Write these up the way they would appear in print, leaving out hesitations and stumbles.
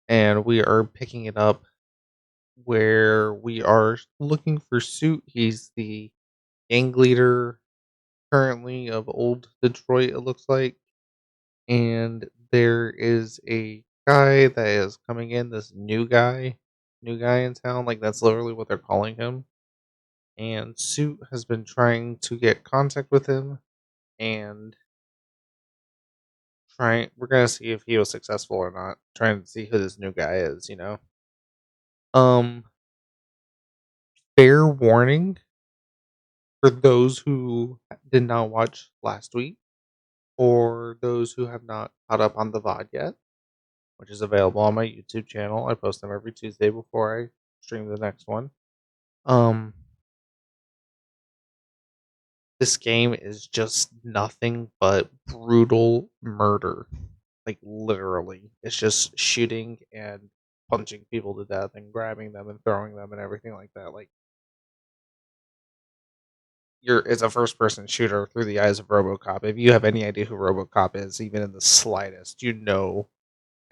and we are picking it up where we are looking for Suit. He's the gang leader currently of old Detroit, it looks like. And there is a guy that is coming in, this new guy in town. Like, that's literally what they're calling him. And Suit has been trying to get contact with him and we're gonna see if he was successful or not. Trying to see who this new guy is. Um Fair warning for those who did not watch last week or those who have not caught up on the VOD yet, which is available on my YouTube channel. I post them every Tuesday before I stream the next one. Um this game is just nothing but brutal murder. Like, literally. It's just shooting and punching people to death and grabbing them and throwing them and everything like that. Like, it's a first person shooter through the eyes of Robocop. If you have any idea who Robocop is, even in the slightest, you know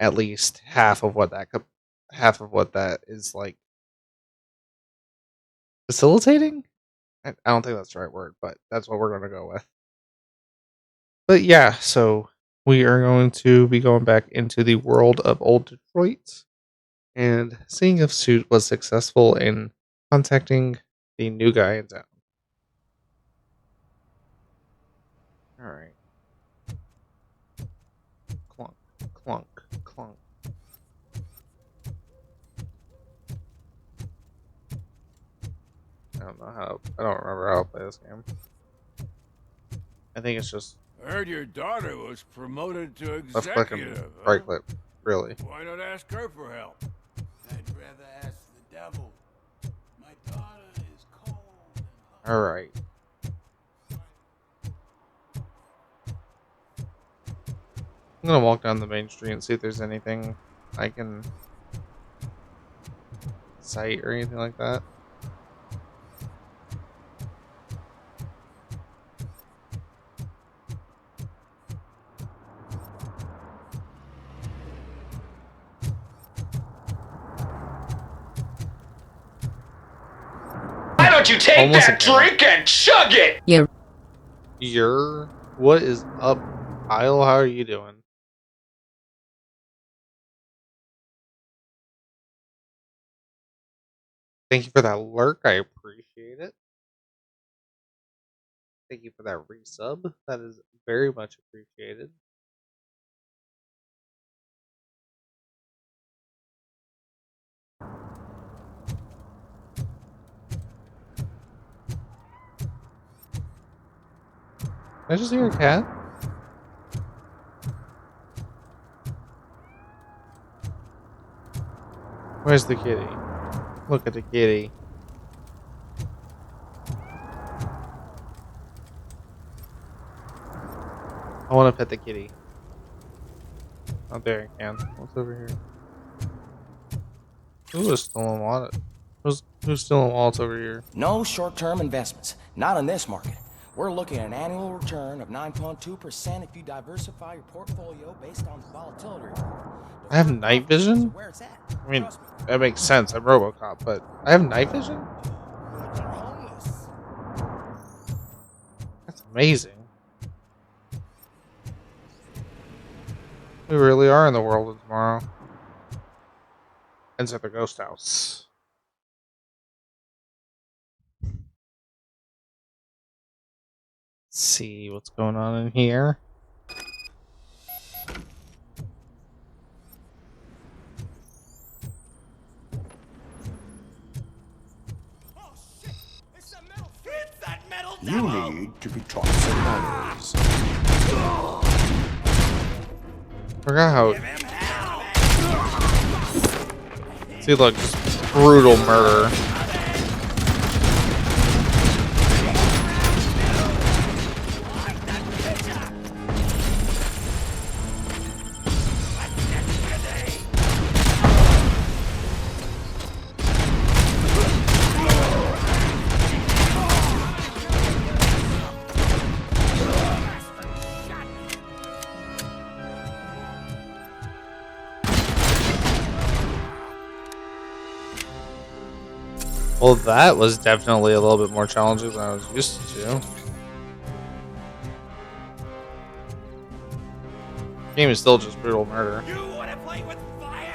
at least half of what that is like facilitating. I don't think that's the right word, but that's what we're gonna go with. But yeah, so we are going to be going back into the world of old Detroit and seeing if Suit was successful in contacting the new guy in town. All right. Clunk, clunk, clunk. I don't remember how to play this game. I think it's just I heard your daughter was promoted to left click and executive. right click. Really? Why not ask her for help? I'd rather ask the devil. My daughter is cold and hot. All right. I'm gonna walk down the main street and see if there's anything I can sight or anything like that. Why don't you take Almost that a camera. drink and chug it? What is up, Kyle? How are you doing? Thank you for that lurk. I appreciate it. Thank you for that resub. That is very much appreciated. Did I just hear a cat? Where's the kitty? Look at the kitty. I want to pet the kitty. Oh, there I can. What's over here? Who is stealing wallet? Who's stealing wallets over here? No short-term investments. Not in this market. We're looking at an annual return of 9.2% if you diversify your portfolio based on the volatility report. I have night vision? Where it's at. I mean, that makes sense. I'm Robocop, but I have night vision? You're homeless. That's amazing. We really are in the world of tomorrow. Ends at the ghost house. Let's see what's going on in here. Oh shit! It's that metal! It's that metal You devil! need to be taught some manners. Forgot how. See, look, just brutal murder. Well, that was definitely a little bit more challenging than I was used to. Game is still just brutal murder. You wanna play with fire?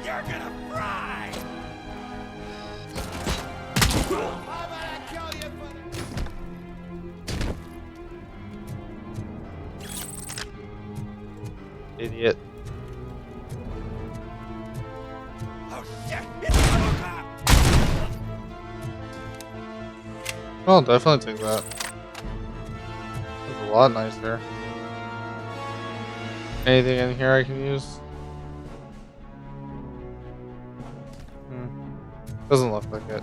You're gonna fry! How about I kill you for the... Idiot. Oh shit! It's Robocop! I'll definitely take that. That's a lot nicer. Anything in here I can use? Doesn't look like it.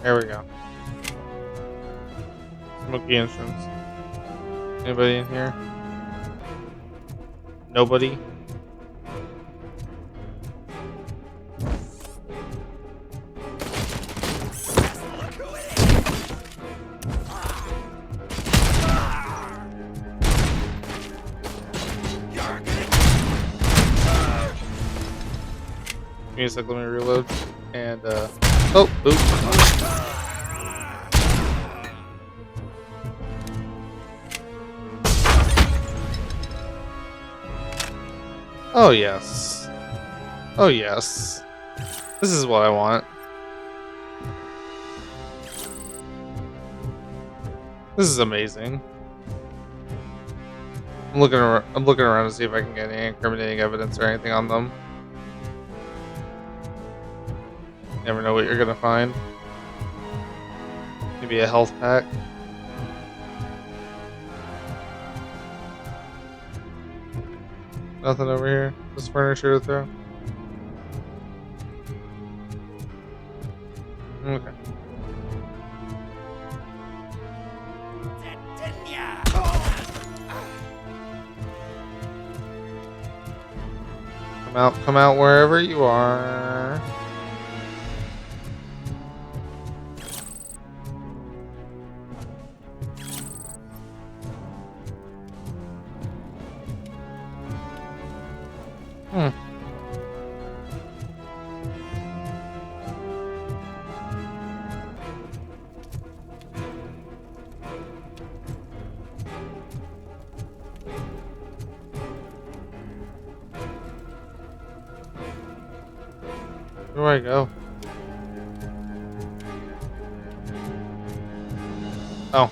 There we go. Smoky entrance. Anybody in here? Nobody? Look who it is! You're gonna... Give me a sec, let me reload. And, oh, oops. Oh, yes. Oh, yes. This is what I want. This is amazing. I'm looking around to see if I can get any incriminating evidence or anything on them. Never know what you're gonna find. Maybe a health pack. Nothing over here. Just furniture to throw. Okay. Come out wherever you are. Where do I go? Oh.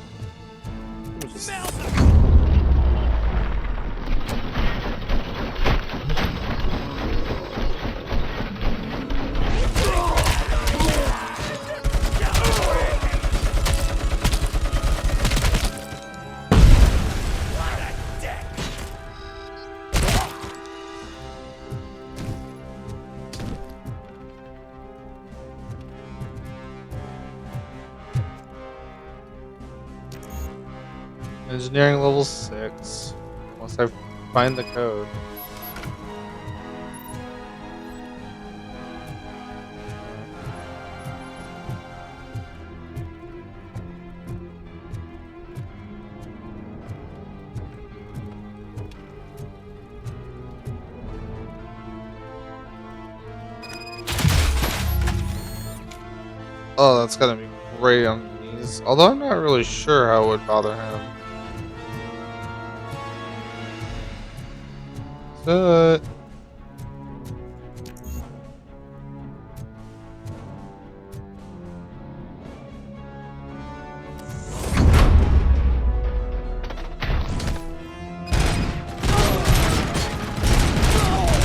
Engineering level 6. Unless I find the code. Oh, that's gonna be great on these. Although I'm not really sure how it would bother him. But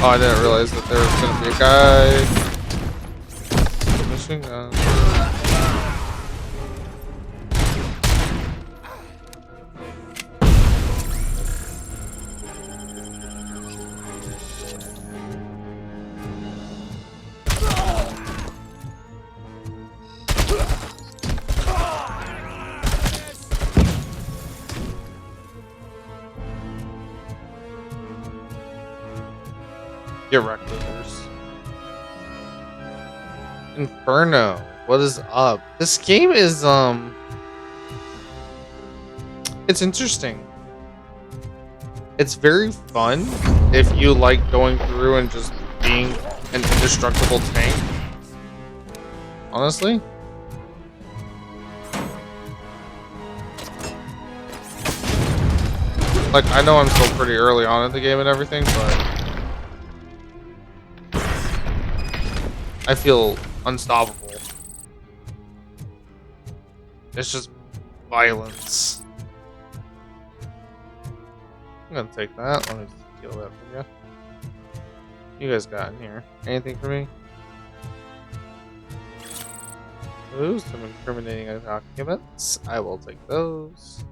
oh, I didn't realize that there was gonna be a guy. Machine gun. Get wrecked, losers. Inferno. What is up? This game is it's interesting. It's very fun if you like going through and just being an indestructible tank. Honestly. Like, I know I'm still pretty early on in the game and everything, but I feel unstoppable. It's just violence. I'm gonna take that. Let me steal that from you. You guys got in here. Anything for me? Ooh, some incriminating documents. I will take those.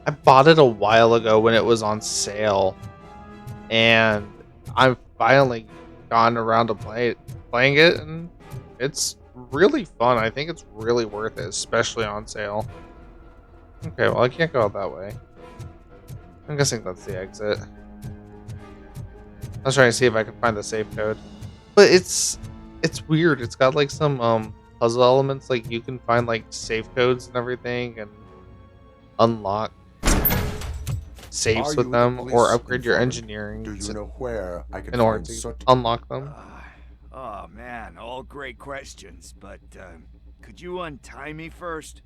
I bought it a while ago when it was on sale, and I've finally gotten around to playing it, and it's really fun. I think it's really worth it, especially on sale. Okay, well, I can't go out that way. I'm guessing that's the exit. I was trying to see if I could find the safe code, but it's weird. It's got like some puzzle elements, like you can find like safe codes and everything, and unlock safes with them, or upgrade your engineering Do you know where I can in order find to SOOT? unlock them. Oh man, all great questions, but could you untie me first?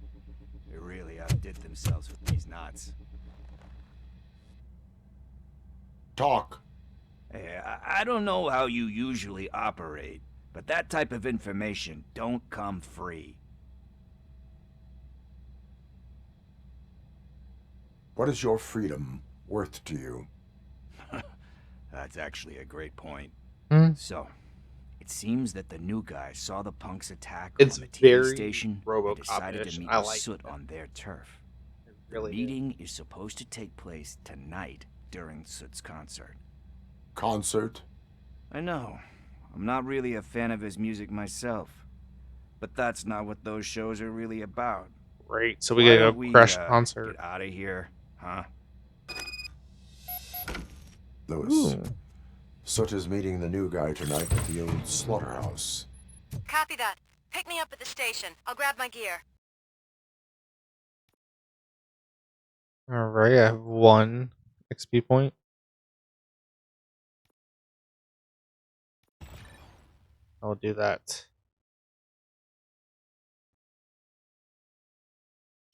They really outdid themselves with these knots. Talk. Hey, I don't know how you usually operate, but that type of information don't come free. What is your freedom worth to you? That's actually a great point. Hmm. So, it seems that the new guy saw the punks attack It's on the TV very station and Robocop-ish. decided to meet I with like Soot it. on their turf. It The really is. meeting is supposed to take place tonight during Soot's concert. Concert? I know. I'm not really a fan of his music myself. But that's not what those shows are really about. Great. So we Why gotta don't go we, crash concert. get out of here, huh? Lewis. Ooh. Soot is meeting the new guy tonight at the old slaughterhouse. Copy that. Pick me up at the station. I'll grab my gear. Alright, I have 1 XP point. I'll do that.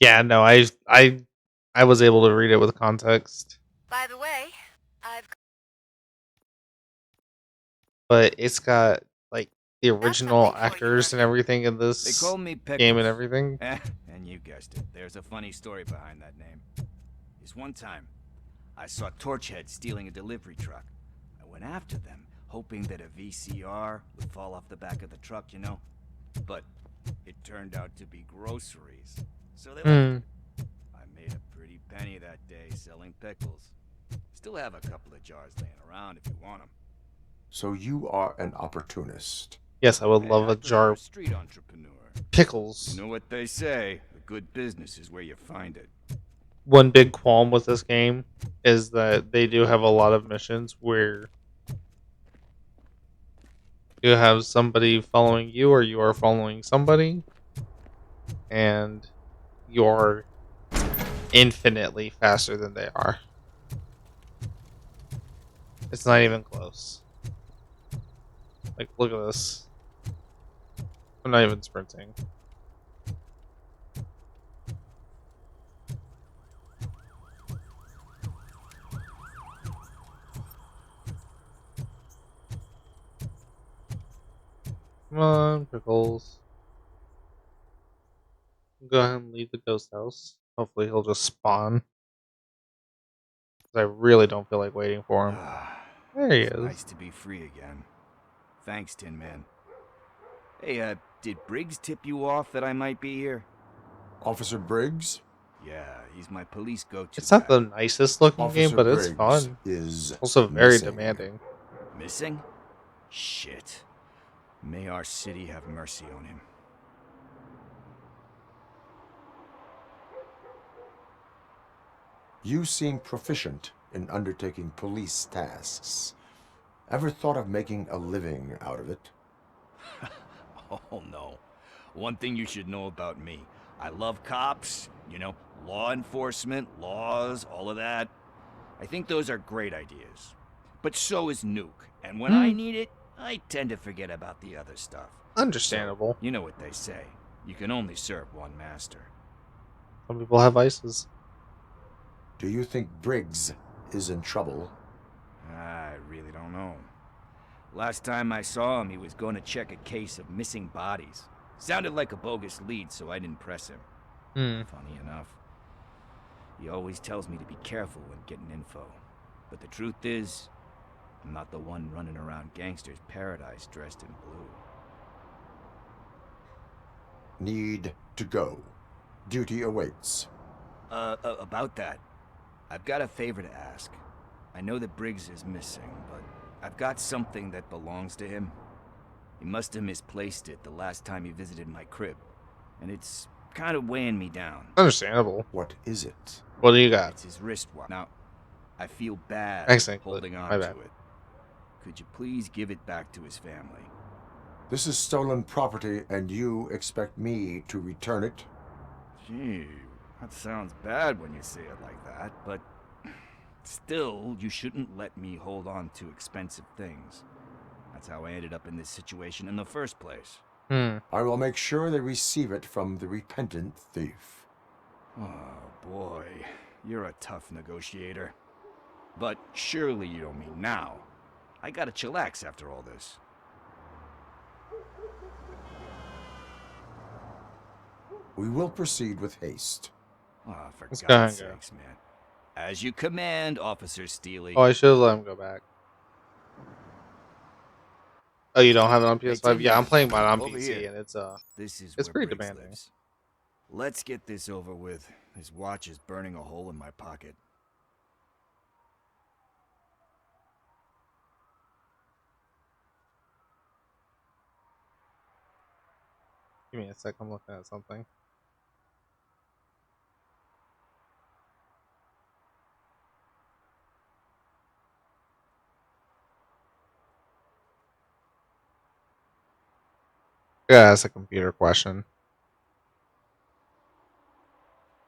Yeah, no, I was able to read it with context, By the way, I've... but it's got like the That's original something for you, actors and Murphy. everything in They this call me Pickles. game and everything. And you guessed it. There's a funny story behind that name. This one time, I saw Torchhead stealing a delivery truck. I went after them, hoping that a VCR would fall off the back of the truck, you know? But it turned out to be groceries. So they left. I made a pretty penny that day selling pickles. Still have a couple of jars laying around if you want them. So you are an opportunist. Yes, I would Hey, love I a prefer jar a of street entrepreneur. pickles. You know what they say, a good business is where you find it. One big qualm with this game is that they do have a lot of missions where you have somebody following you or you are following somebody, and you're infinitely faster than they are. It's not even close. Like, look at this. I'm not even sprinting. Come on, pickles. Go ahead and leave the ghost house. Hopefully he'll just spawn. 'Cause I really don't feel like waiting for him. There he It's is. nice to be free again. Thanks, Tin Man. Hey, did Briggs tip you off that I might be here? Officer Briggs? Yeah, he's my police go-to It's not guy. the nicest looking game, Officer but it's Briggs fun. is Also very missing. demanding. Missing? Shit. May our city have mercy on him. You seem proficient in undertaking police tasks. Ever thought of making a living out of it? Oh no. One thing you should know about me. I love cops, you know, law enforcement, laws, all of that. I think those are great ideas. But so is Nuke, and when I need it, I tend to forget about the other stuff. So, Understandable. you know what they say. You can only serve one master. Some people have vices. Do you think Briggs is in trouble? I really don't know. Last time I saw him, he was going to check a case of missing bodies. Sounded like a bogus lead, so I didn't press him. Funny enough. He always tells me to be careful when getting info. But the truth is, I'm not the one running around gangster's paradise dressed in blue. Need to go. Duty awaits. About that, I've got a favor to ask. I know that Briggs is missing, but I've got something that belongs to him. He must have misplaced it the last time he visited my crib, and it's kind of weighing me down. Understandable. What is it? What do you got? It's his wristwatch. Now, I feel bad Excellent. holding on My to bad. it. Could you please give it back to his family? This is stolen property, and you expect me to return it? Gee, that sounds bad when you say it like that, but still, you shouldn't let me hold on to expensive things. That's how I ended up in this situation in the first place. I will make sure they receive it from the repentant thief. Oh boy, you're a tough negotiator. But surely you don't mean now. I gotta chillax after all this. We will proceed with haste. Oh, for Let's go God's ahead and go. sakes, man. As you command, Officer Steely. Oh, I should have let him go back. Oh, you don't have it on Hey, PS5? Tin Yeah, I'm Man, playing mine on over PC, here. and it's This is it's where pretty Briggs demanding. lives. Let's get this over with. His watch is burning a hole in my pocket. Give me a sec. I'm looking at something. Yeah, that's a computer question.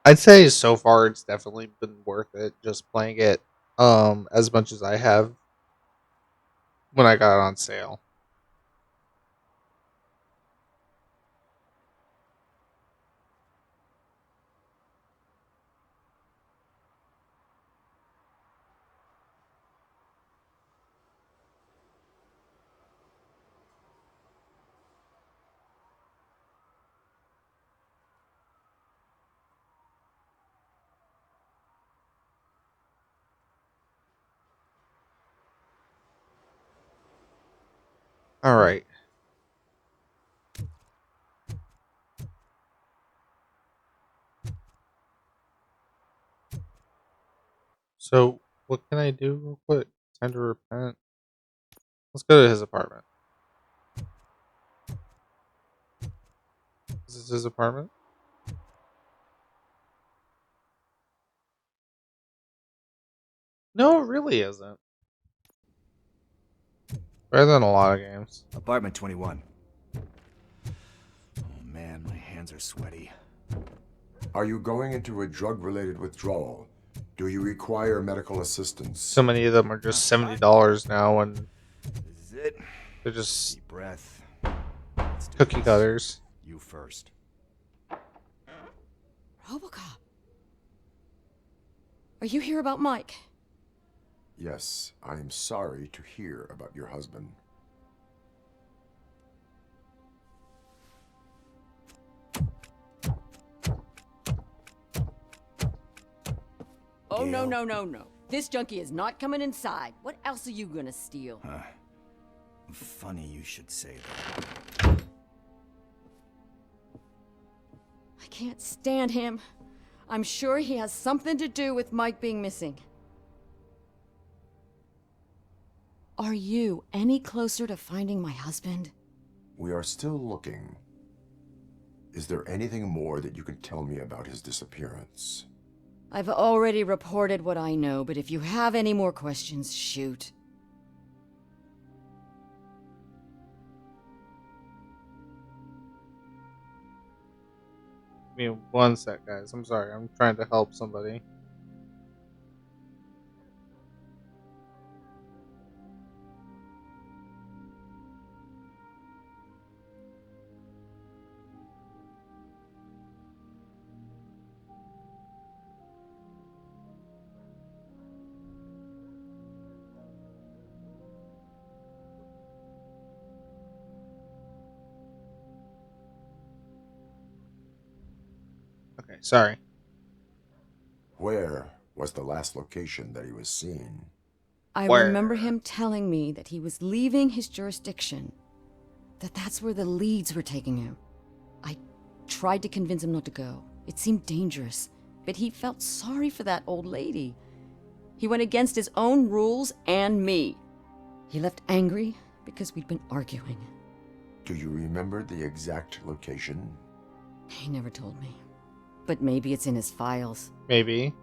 I'd say so far it's definitely been worth it just playing it as much as I have when I got it on sale. All right. So, what can I do real quick? Time to repent. Let's go to his apartment. Is this his apartment? No, it really isn't. Better than a lot of games. Apartment 21. Oh man, my hands are sweaty. Are you going into a drug-related withdrawal? Do you require medical assistance? So many of them are just $70 now, and This is it. they're just Deep breath. Let's do cookie this. cutters. You first. Robocop. Are you here about Mike? Yes, I am sorry to hear about your husband. Oh, no, Gail? no, no, no. This junkie is not coming inside. What else are you gonna steal? Funny you should say that. I can't stand him. I'm sure he has something to do with Mike being missing. Are you any closer to finding my husband? We are still looking. Is there anything more that you can tell me about his disappearance? I've already reported what I know, but if you have any more questions, shoot. me one sec, guys. I'm sorry. I'm trying to help somebody. Okay, sorry. Where was the last location that he was seen? I remember Where? him telling me that he was leaving his jurisdiction, that's where the leads were taking him. I tried to convince him not to go. It seemed dangerous, but he felt sorry for that old lady. He went against his own rules and me. He left angry because we'd been arguing. Do you remember the exact location? He never told me. But maybe it's in his files. Maybe.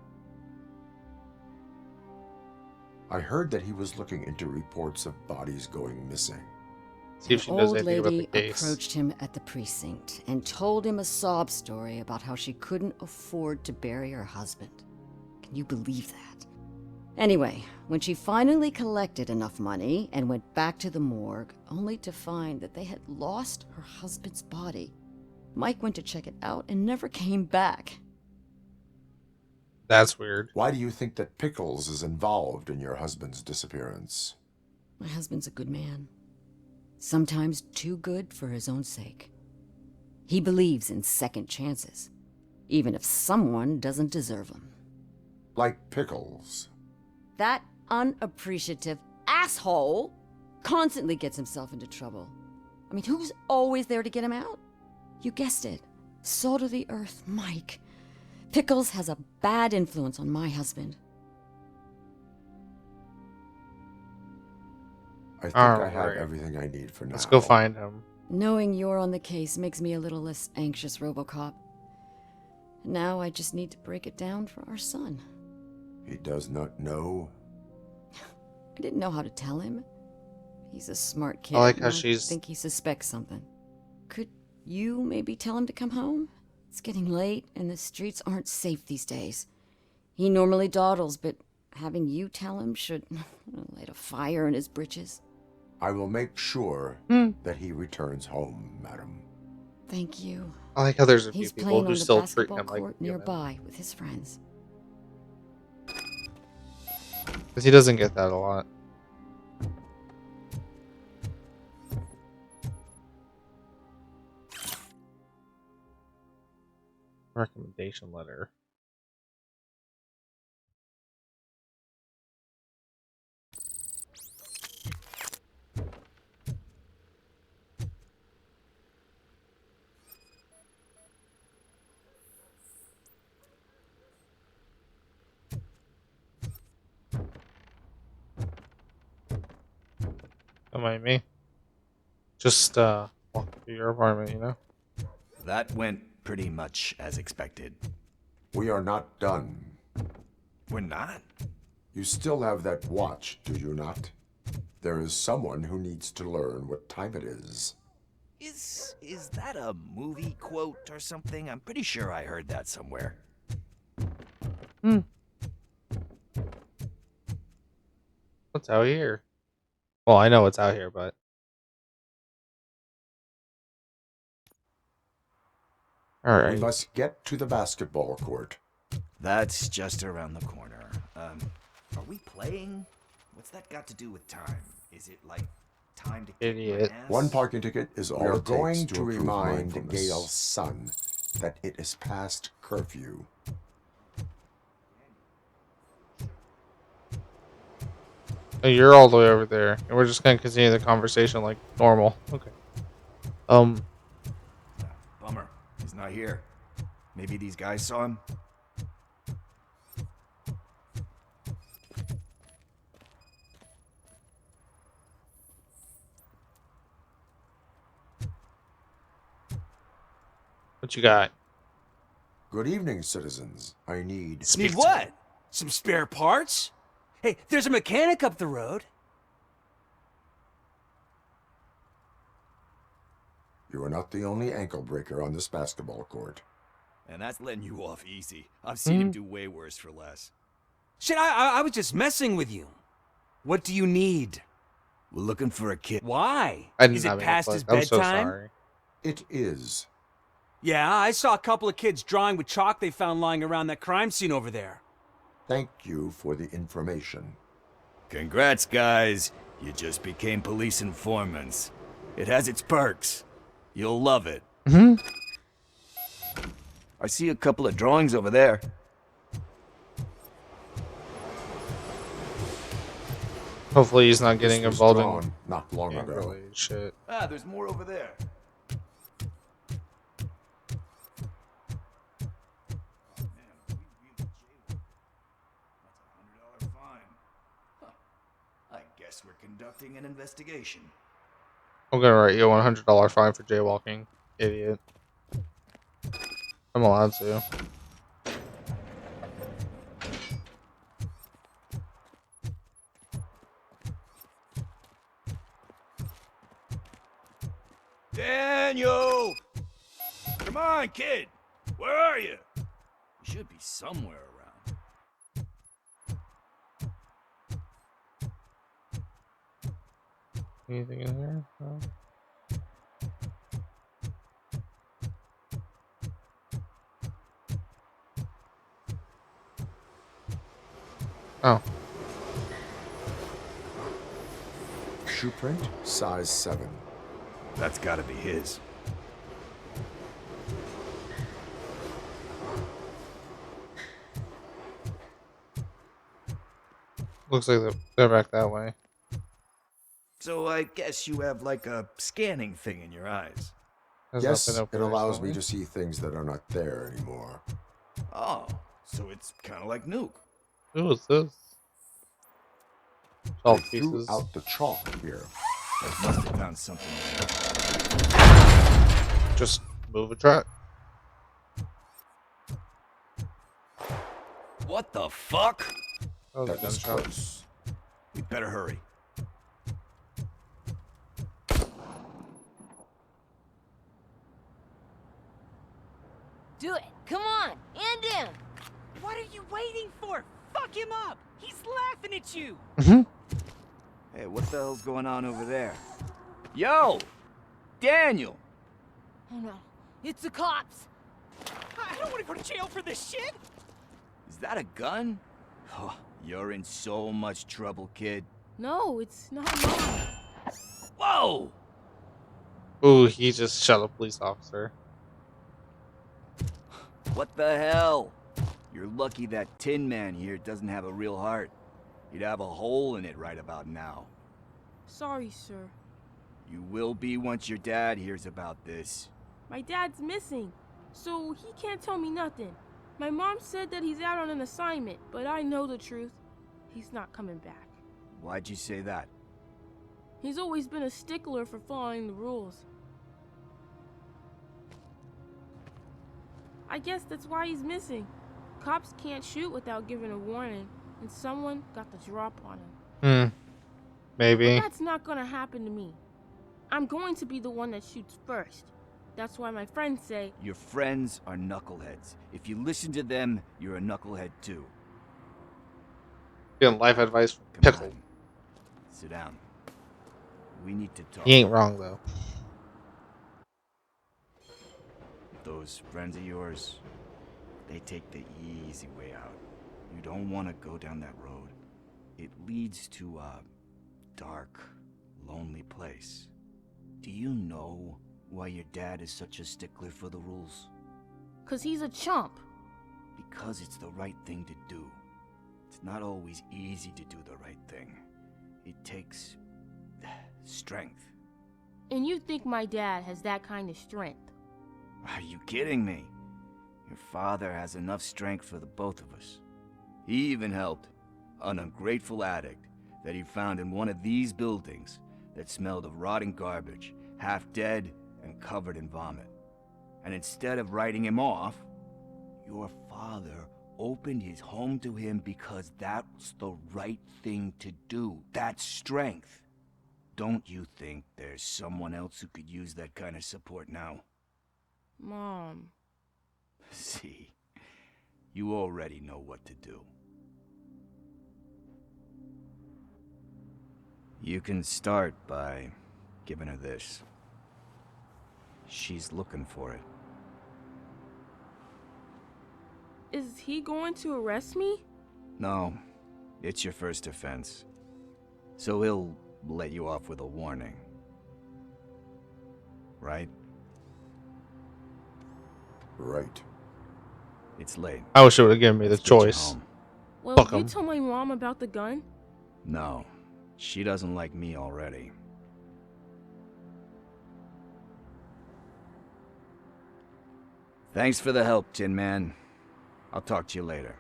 I heard that he was looking into reports of bodies going missing. See if The she knows old anything about the lady case. approached him at the precinct and told him a sob story about how she couldn't afford to bury her husband. Can you believe that? Anyway, when she finally collected enough money and went back to the morgue, only to find that they had lost her husband's body, Mike went to check it out and never came back. That's weird. Why do you think that Pickles is involved in your husband's disappearance? My husband's a good man. Sometimes too good for his own sake. He believes in second chances, even if someone doesn't deserve them. Like Pickles. That unappreciative asshole constantly gets himself into trouble. I mean, who's always there to get him out? You guessed it. Salt of the earth, Mike. Pickles has a bad influence on my husband. I think All I have right. everything I need for now. Let's go find him. Knowing you're on the case makes me a little less anxious, Robocop. Now I just need to break it down for our son. He does not know. I didn't know how to tell him. He's a smart kid. I like how and she's- I think he suspects something. Could you maybe tell him to come home? It's getting late, and the streets aren't safe these days. He normally dawdles, but having you tell him should light a fire in his britches. I will make sure that he returns home, madam. Thank you. I like how there's a few He's people playing who on the still treat basketball him like court human. nearby with his friends. Because he doesn't get that a lot. Recommendation letter. Don't mind me. Just walk through your apartment, you know? That went pretty much as expected. We are not done. We're not? You still have that watch, do you not? There is someone who needs to learn what time it is. Is that a movie quote or something? I'm pretty sure I heard that somewhere. What's out here? Well, I know what's out here, but all We right. must get to the basketball court. That's just around the corner. Are we playing? What's that got to do with time? Is it like time to kick Idiot. my ass? One parking ticket is all We are it takes going to to approve remind mindfulness. Gail's son that it is past curfew. Oh, you're all the way over there, and we're just gonna continue the conversation like normal. Okay. Bummer. He's not here. Maybe these guys saw him? What you got? Good evening, citizens. I need... Need what? Some spare parts? Hey, there's a mechanic up the road. You are not the only ankle breaker on this basketball court. And that's letting you off easy. I've seen him do way worse for less. Shit, I was just messing with you. What do you need? We're looking for a kid. Why? I did Is not it mean to past click. his I'm so bedtime? sorry. It is. Yeah, I saw a couple of kids drawing with chalk they found lying around that crime scene over there. Thank you for the information. Congrats, guys. You just became police informants. It has its perks. You'll love it. I see a couple of drawings over there. Hopefully he's not This getting was involved in drawn not long ago. gang-related shit. Ah, there's more over there. I guess we're conducting an investigation. I'm gonna write you a $100 fine for jaywalking, idiot. I'm allowed to. Daniel! Come on, kid! Where are you? You should be somewhere around. Anything in here? No. Oh. Shoe print, size 7. That's gotta be his. Looks like they're back that way. So I guess you have like a scanning thing in your eyes. Has Yes, nothing it open allows me recently. to see things that are not there anymore. Oh, so it's kind of like Nuke. Who is this? I 12 threw pieces. out the chalk here. I must have found something there. Just move a track. What the fuck? Oh, the That was gunshot. close. We better hurry. Do it. Come on. End him. What are you waiting for? Fuck him up. He's laughing at you. Hey, what the hell's going on over there? Yo! Daniel! Oh no. It's the cops. I don't want to go to jail for this shit. Is that a gun? Oh, you're in so much trouble, kid. No, it's not mine. Whoa! Ooh, he just shot a police officer. What the hell? You're lucky that Tin Man here doesn't have a real heart. He'd have a hole in it right about now. Sorry, sir. You will be once your dad hears about this. My dad's missing, so he can't tell me nothing. My mom said that he's out on an assignment, but I know the truth. He's not coming back. Why'd you say that? He's always been a stickler for following the rules. I guess that's why he's missing. Cops can't shoot without giving a warning, and someone got the drop on him. Maybe. But that's not gonna happen to me. I'm going to be the one that shoots first. That's why my friends say, Your friends are knuckleheads. If you listen to them, you're a knucklehead too. Getting life advice from Come Pickle. on. Sit down. We need to talk. He ain't wrong though. Those friends of yours, they take the easy way out. You don't want to go down that road. It leads to a dark, lonely place. Do you know why your dad is such a stickler for the rules? 'cause he's a chump. Because it's the right thing to do. It's not always easy to do the right thing. It takes strength. And you think my dad has that kind of strength? Are you kidding me? Your father has enough strength for the both of us. He even helped an ungrateful addict that he found in one of these buildings that smelled of rotting garbage, half dead and covered in vomit. And instead of writing him off, your father opened his home to him because that was the right thing to do. That's strength. Don't you think there's someone else who could use that kind of support now? Mom. See, you already know what to do. You can start by giving her this. She's looking for it. Is he going to arrest me? No, it's your first offense. So he'll let you off with a warning. Right? Right. It's late. I wish it would have given me the Let's get you choice. home. Well, Fuck you 'em. told my mom about the gun? No, she doesn't like me already. Thanks for the help, Tin Man. I'll talk to you later.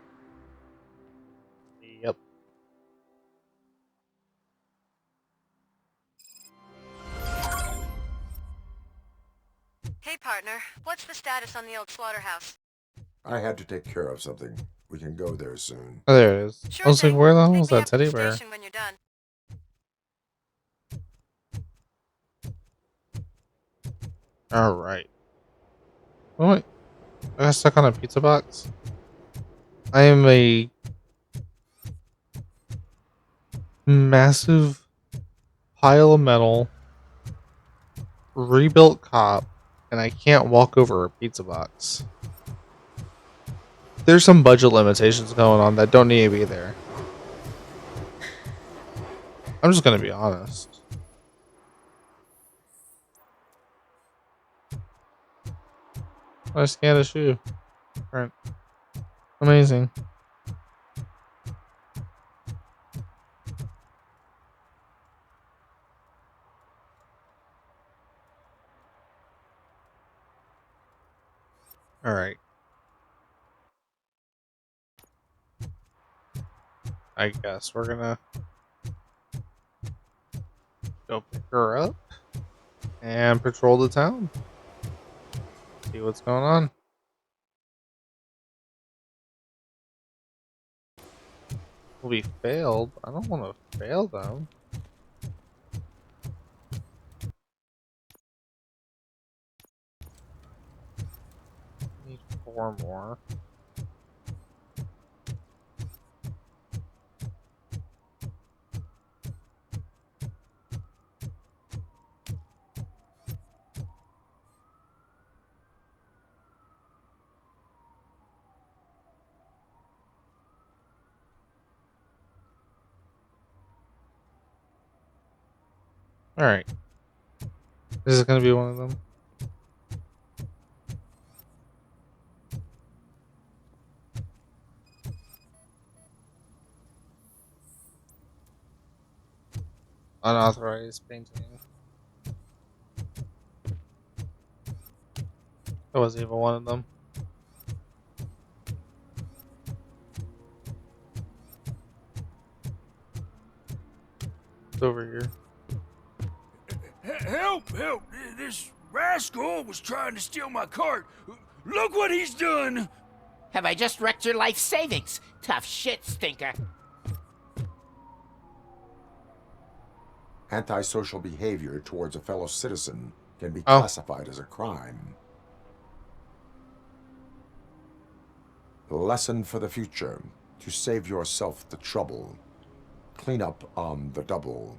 Yep. Hey, partner. What's the status on the old slaughterhouse? I had to take care of something. We can go there soon. Oh, there it is. I Sure was like, thing. where the hell Pick is me that up at the teddy bear? station when you're done. Alright. Oh, wait. I got stuck on a pizza box. I am a massive pile of metal, rebuilt cop, and I can't walk over a pizza box. There's some budget limitations going on that don't need to be there. I'm just gonna be honest. I scanned a shoe. Right. Amazing. Alright. I guess we're gonna go pick her up and patrol the town. See what's going on. We failed. I don't want to fail them. Need 4 more. Alright. This is gonna be one of them. Unauthorized painting. That wasn't even one of them. It's over here. Help! Help! This rascal was trying to steal my cart. Look what he's done! Have I just wrecked your life savings? Tough shit, stinker. Antisocial behavior towards a fellow citizen can be Oh. classified as a crime. Lesson for the future. To save yourself the trouble. Clean up on the double.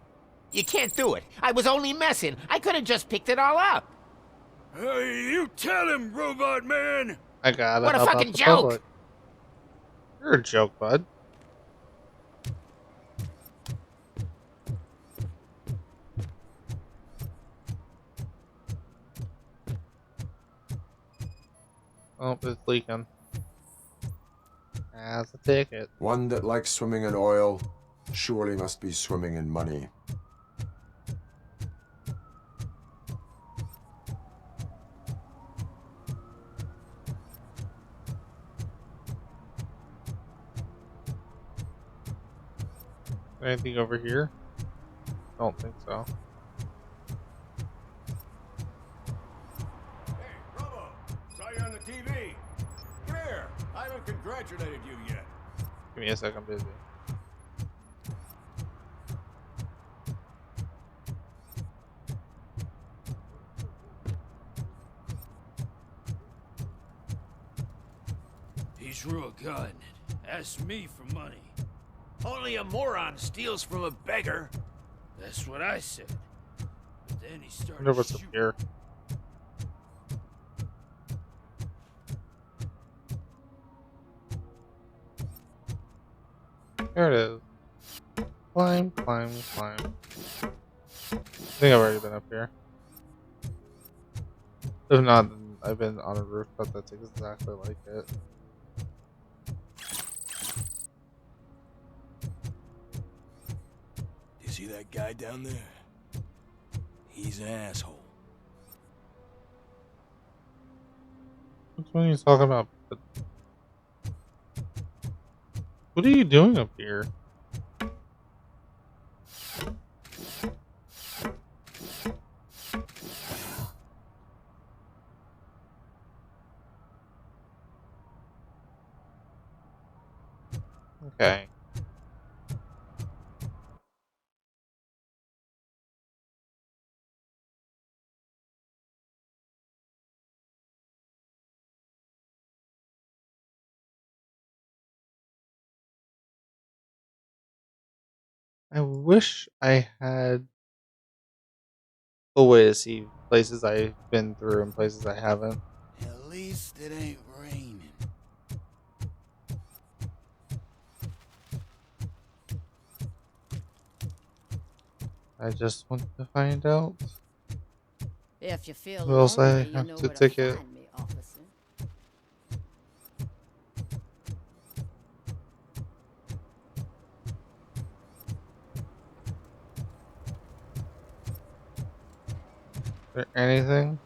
You can't do it. I was only messing. I could have just picked it all up. Hey, you tell him, Robot Man! I got it. What a How about fucking the joke. public? You're a joke, bud. Oh, it's leaking. That's a ticket. One that likes swimming in oil surely must be swimming in money. Anything over here? Don't think so. Hey, Robo! Saw you on the TV! Come here! I haven't congratulated you yet. Give me a sec, I'm busy. drew a gun and asked me for money. Only a moron steals from a beggar. That's what I said. But then he I started wonder what's up shooting. here. There it is. Climb, climb, climb. I think I've already been up here. If not, then I've been on a rooftop that's exactly like it. You see that guy down there? He's an asshole. Which one are you talking about? But what are you doing up here? Okay. I wish I had a way to see places I've been through and places I haven't. At least it ain't raining. I just want to find out If you feel who else I lonely, you have know to where to ticket. find me, officer. Is there anything?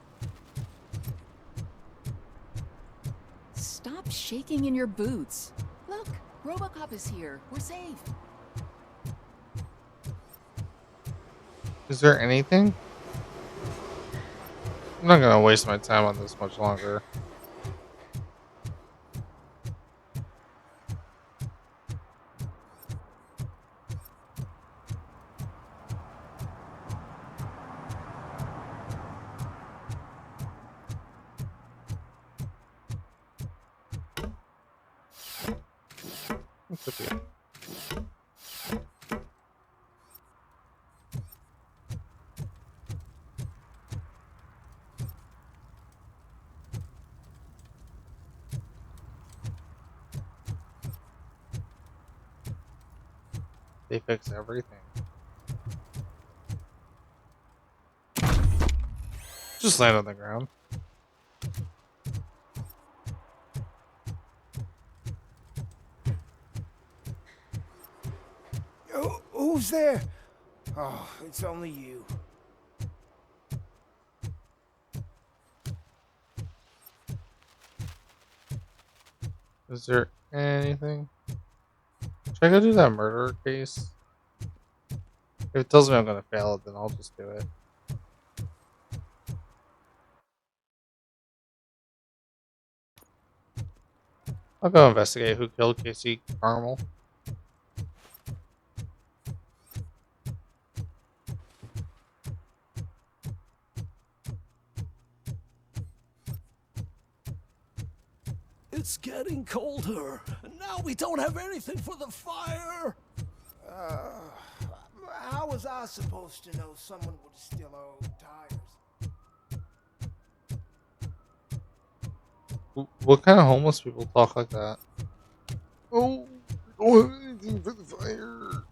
Stop shaking in your boots. Look, Robocop is here. We're safe. Is there anything? I'm not gonna waste my time on this much longer. What could be? They fix everything. Just land on the ground. Who's there? Oh, it's only you. Is there anything? Should I go do that murder case? If it tells me I'm gonna fail it, then I'll just do it. I'll go investigate who killed Casey Carmel. It's getting colder, and now we don't have anything for the fire. How was I supposed to know someone would steal our old tires? What kind of homeless people talk like that? Oh, I don't have anything for the fire.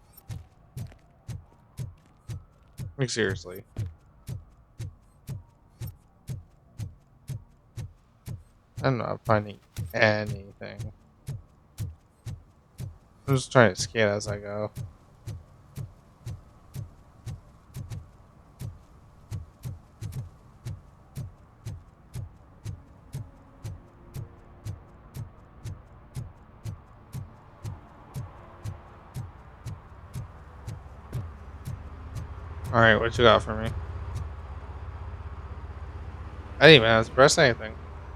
Like, seriously. I'm not finding anything. I'm just trying to scan as I go. Alright, what you got for me? I didn't even have to press anything.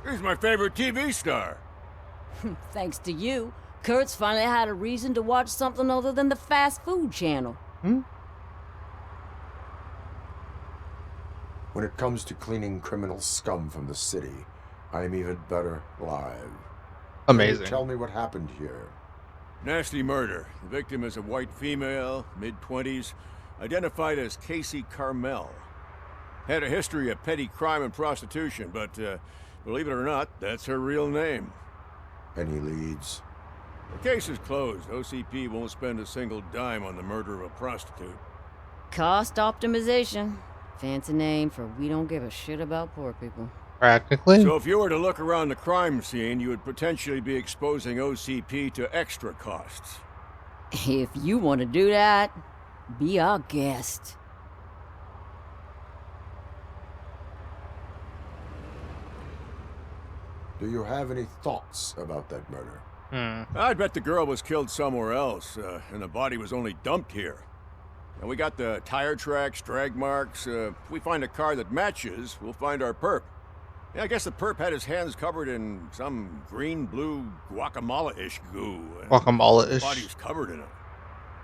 He's my favorite TV star. Thanks to you, Kurt's finally had a reason to watch something other than the fast food channel. When it comes to cleaning criminal scum from the city, I am even better live. Amazing. Tell me what happened here. Nasty murder. The victim is a white female, mid-20s, identified as Casey Carmel. Had a history of petty crime and prostitution, but believe it or not, that's her real name. Any leads? The case is closed. OCP won't spend a single dime on the murder of a prostitute. Cost optimization. Fancy name for we don't give a shit about poor people. Practically. So if you were to look around the crime scene, you would potentially be exposing OCP to extra costs. If you want to do that, be our guest. Do you have any thoughts about that murder? I'd bet the girl was killed somewhere else, and the body was only dumped here. And we got the tire tracks, drag marks. If we find a car that matches, we'll find our perp. Yeah, I guess the perp had his hands covered in some green-blue guacamole-ish goo. Guacamole-ish. The body's covered in it.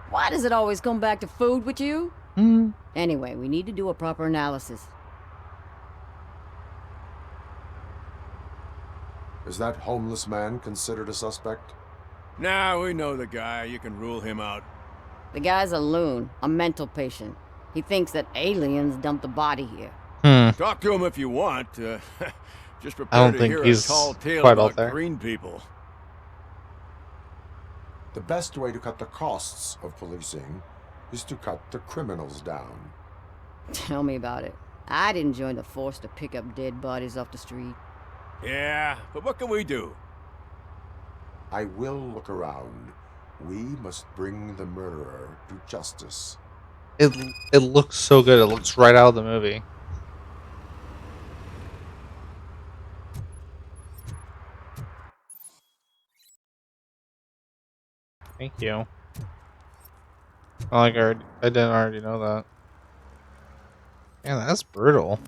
Why does it always come back to food with you? Anyway, we need to do a proper analysis. Is that homeless man considered a suspect? Nah, we know the guy. You can rule him out. The guy's a loon, a mental patient. He thinks that aliens dumped the body here. Talk to him if you want. Just I prepare don't to think hear a he's tall tale quite out about there. green people. The best way to cut the costs of policing is to cut the criminals down. Tell me about it. I didn't join the force to pick up dead bodies off the street. Yeah, but what can we do? I will look around. We must bring the murderer to justice. It looks so good. It looks right out of the movie. Thank you. I didn't already know that. Man, that's brutal.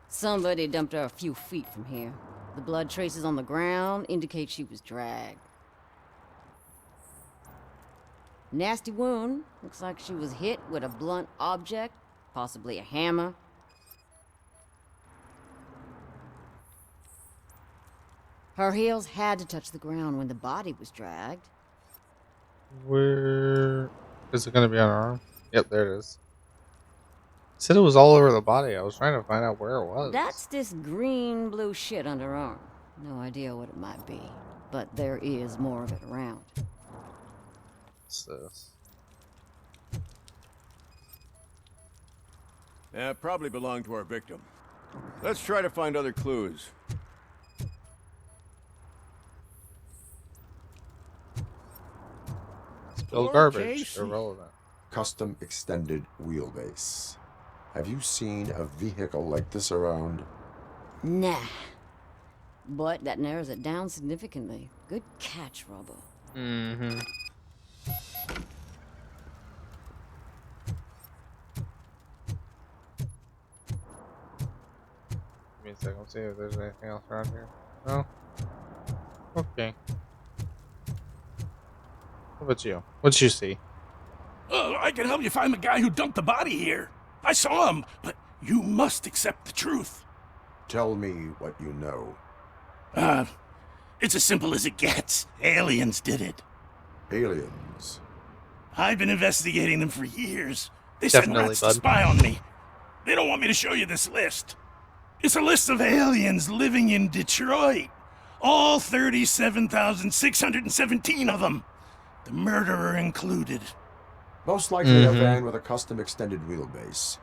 Somebody dumped her a few feet from here. The blood traces on the ground indicate she was dragged. Nasty wound. Looks like she was hit with a blunt object, possibly a hammer. Her heels had to touch the ground when the body was dragged. Where is it going to be on her arm? Yep, there it is. Said it was all over the body. I was trying to find out where it was. That's this green-blue shit on her arm. No idea what it might be, but there is more of it around. What's this? Yeah, probably belonged to our victim. Let's try to find other clues. Spill garbage. Irrelevant. Custom extended wheelbase. Have you seen a vehicle like this around? Nah. But that narrows it down significantly. Good catch, Robo. Mm-hmm. Give me a second. Let's see if there's anything else around here. No? Okay. What about you? What'd you see? I can help you find the guy who dumped the body here. I saw him, but you must accept the truth. Tell me what you know. It's as simple as it gets. Aliens did it. Aliens? I've been investigating them for years. They sent Definitely, rats bud. to spy on me. They don't want me to show you this list. It's a list of aliens living in Detroit. All 37,617 of them. The murderer included. Most likely a van with a custom extended wheelbase.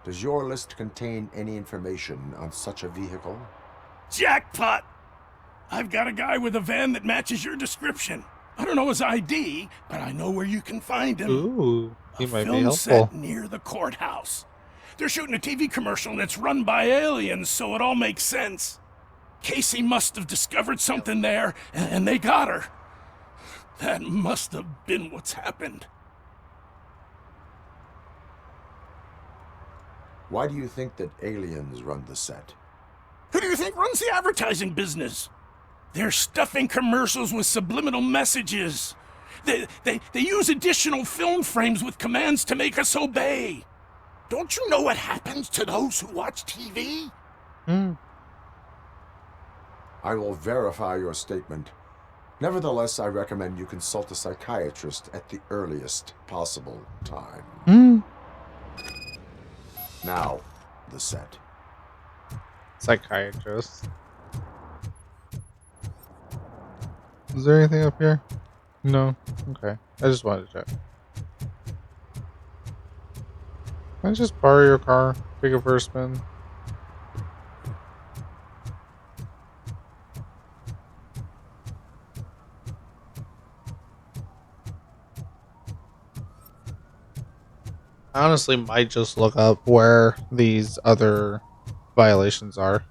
Does your list contain any information on such a vehicle? Jackpot! I've got a guy with a van that matches your description. I don't know his ID, but I know where you can find him. Ooh, he might be Film helpful. set near the courthouse. They're shooting a TV commercial that's run by aliens, so it all makes sense. Casey must have discovered something there, and they got her. That must have been what's happened. Why do you think that aliens run the set? Who do you think runs the advertising business? They're stuffing commercials with subliminal messages. They use additional film frames with commands to make us obey. Don't you know what happens to those who watch TV? I will verify your statement, Nevertheless, I recommend you consult a psychiatrist at the earliest possible time. Now, the set. Psychiatrist. Is there anything up here? No? Okay. I just wanted to check. Can I just borrow your car? Take it for a spin? I honestly might just look up where these other violations are.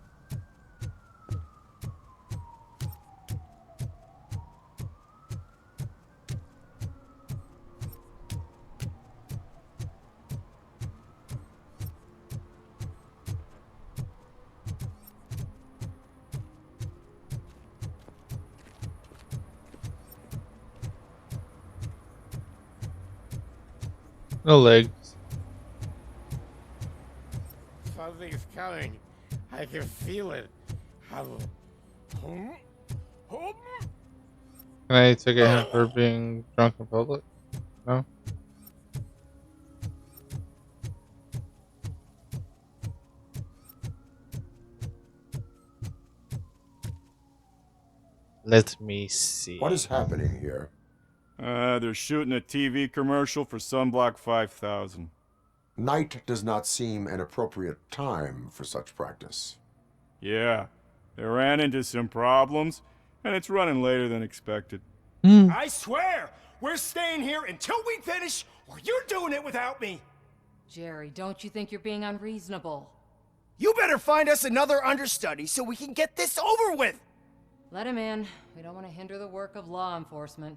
No legs. Something's coming. I can feel it. Can I ticket him for being drunk in public? No? Let me see. What is happening here? They're shooting a TV commercial for Sunblock 5000. Night does not seem an appropriate time for such practice. Yeah, they ran into some problems, and it's running later than expected. I swear, we're staying here until we finish, or you're doing it without me. Jerry, don't you think you're being unreasonable? You better find us another understudy so we can get this over with. Let him in. We don't want to hinder the work of law enforcement.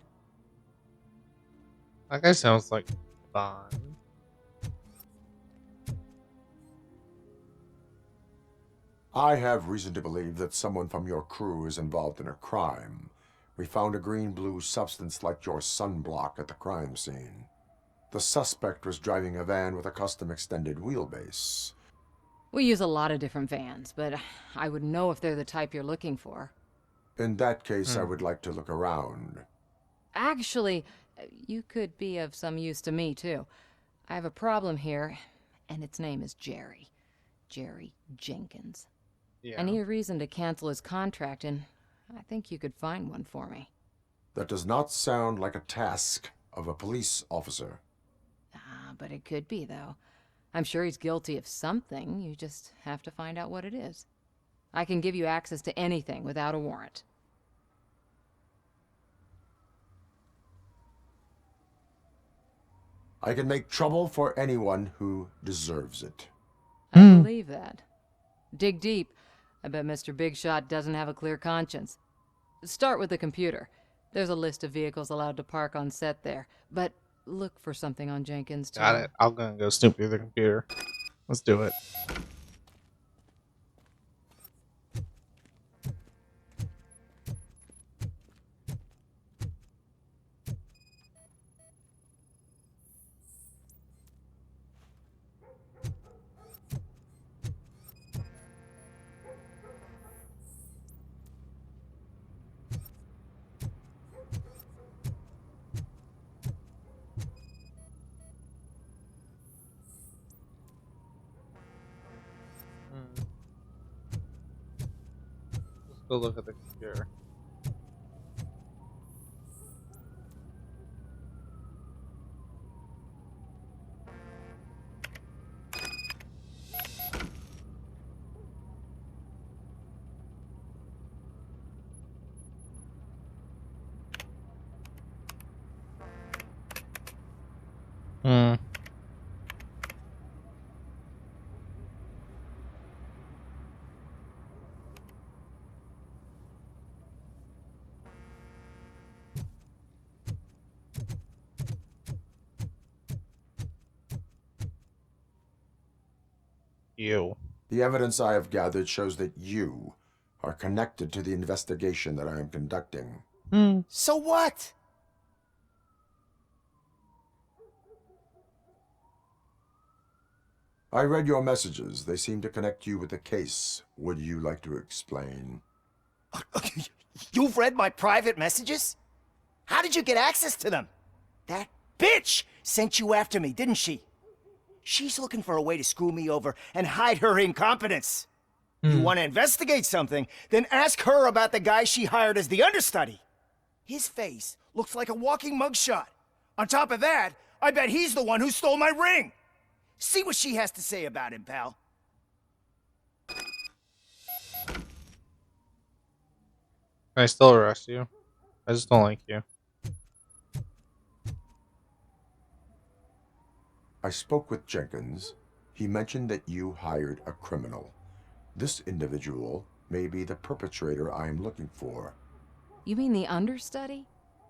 That guy sounds like fun. I have reason to believe that someone from your crew is involved in a crime. We found a green-blue substance like your sunblock at the crime scene. The suspect was driving a van with a custom extended wheelbase. We use a lot of different vans, but I wouldn't know if they're the type you're looking for. In that case, I would like to look around. Actually, you could be of some use to me, too. I have a problem here, and its name is Jerry. Jerry Jenkins. Yeah. I need a reason to cancel his contract, and I think you could find one for me. That does not sound like a task of a police officer. But it could be, though. I'm sure he's guilty of something. You just have to find out what it is. I can give you access to anything without a warrant. I can make trouble for anyone who deserves it. I believe that. Dig deep. I bet Mr. Big Shot doesn't have a clear conscience. Start with the computer. There's a list of vehicles allowed to park on set there. But look for something on Jenkins, too. Got it. I'm gonna go snoop through the computer. Let's do it. Let's go look at the computer. You. The evidence I have gathered shows that you are connected to the investigation that I am conducting. So what? I read your messages. They seem to connect you with the case. Would you like to explain? You've read my private messages? How did you get access to them? That bitch sent you after me, didn't she? She's looking for a way to screw me over and hide her incompetence. You want to investigate something, then ask her about the guy she hired as the understudy. His face looks like a walking mugshot. On top of that, I bet he's the one who stole my ring. See what she has to say about him, pal. Can I still arrest you? I just don't like you. I spoke with Jenkins. He mentioned that you hired a criminal. This individual may be the perpetrator I am looking for. You mean the understudy?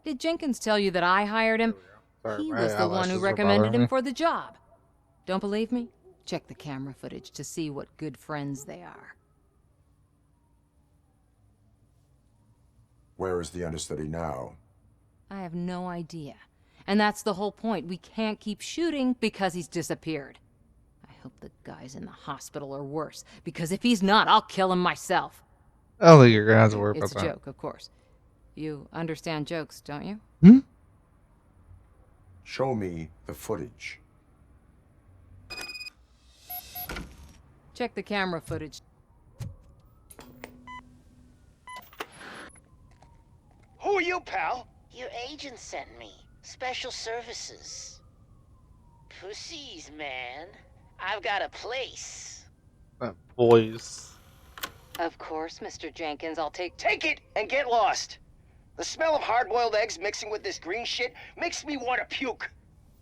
Did Jenkins tell you that I hired him? Sorry, He my was the one eyelashes who are recommended bothering him me. for the job. Don't believe me? Check the camera footage to see what good friends they are. Where is the understudy now? I have no idea. And that's the whole point. We can't keep shooting because he's disappeared. I hope the guy's in the hospital or worse, because if he's not, I'll kill him myself. I don't think you're gonna have to worry It's about a that. joke, of course. You understand jokes, don't you? Show me the footage. Check the camera footage. Who are you, pal? Your agent sent me. Special services. Pussies, man. I've got a place. That voice. Of course, Mr. Jenkins, I'll take... Take it and get lost. The smell of hard-boiled eggs mixing with this green shit makes me want to puke.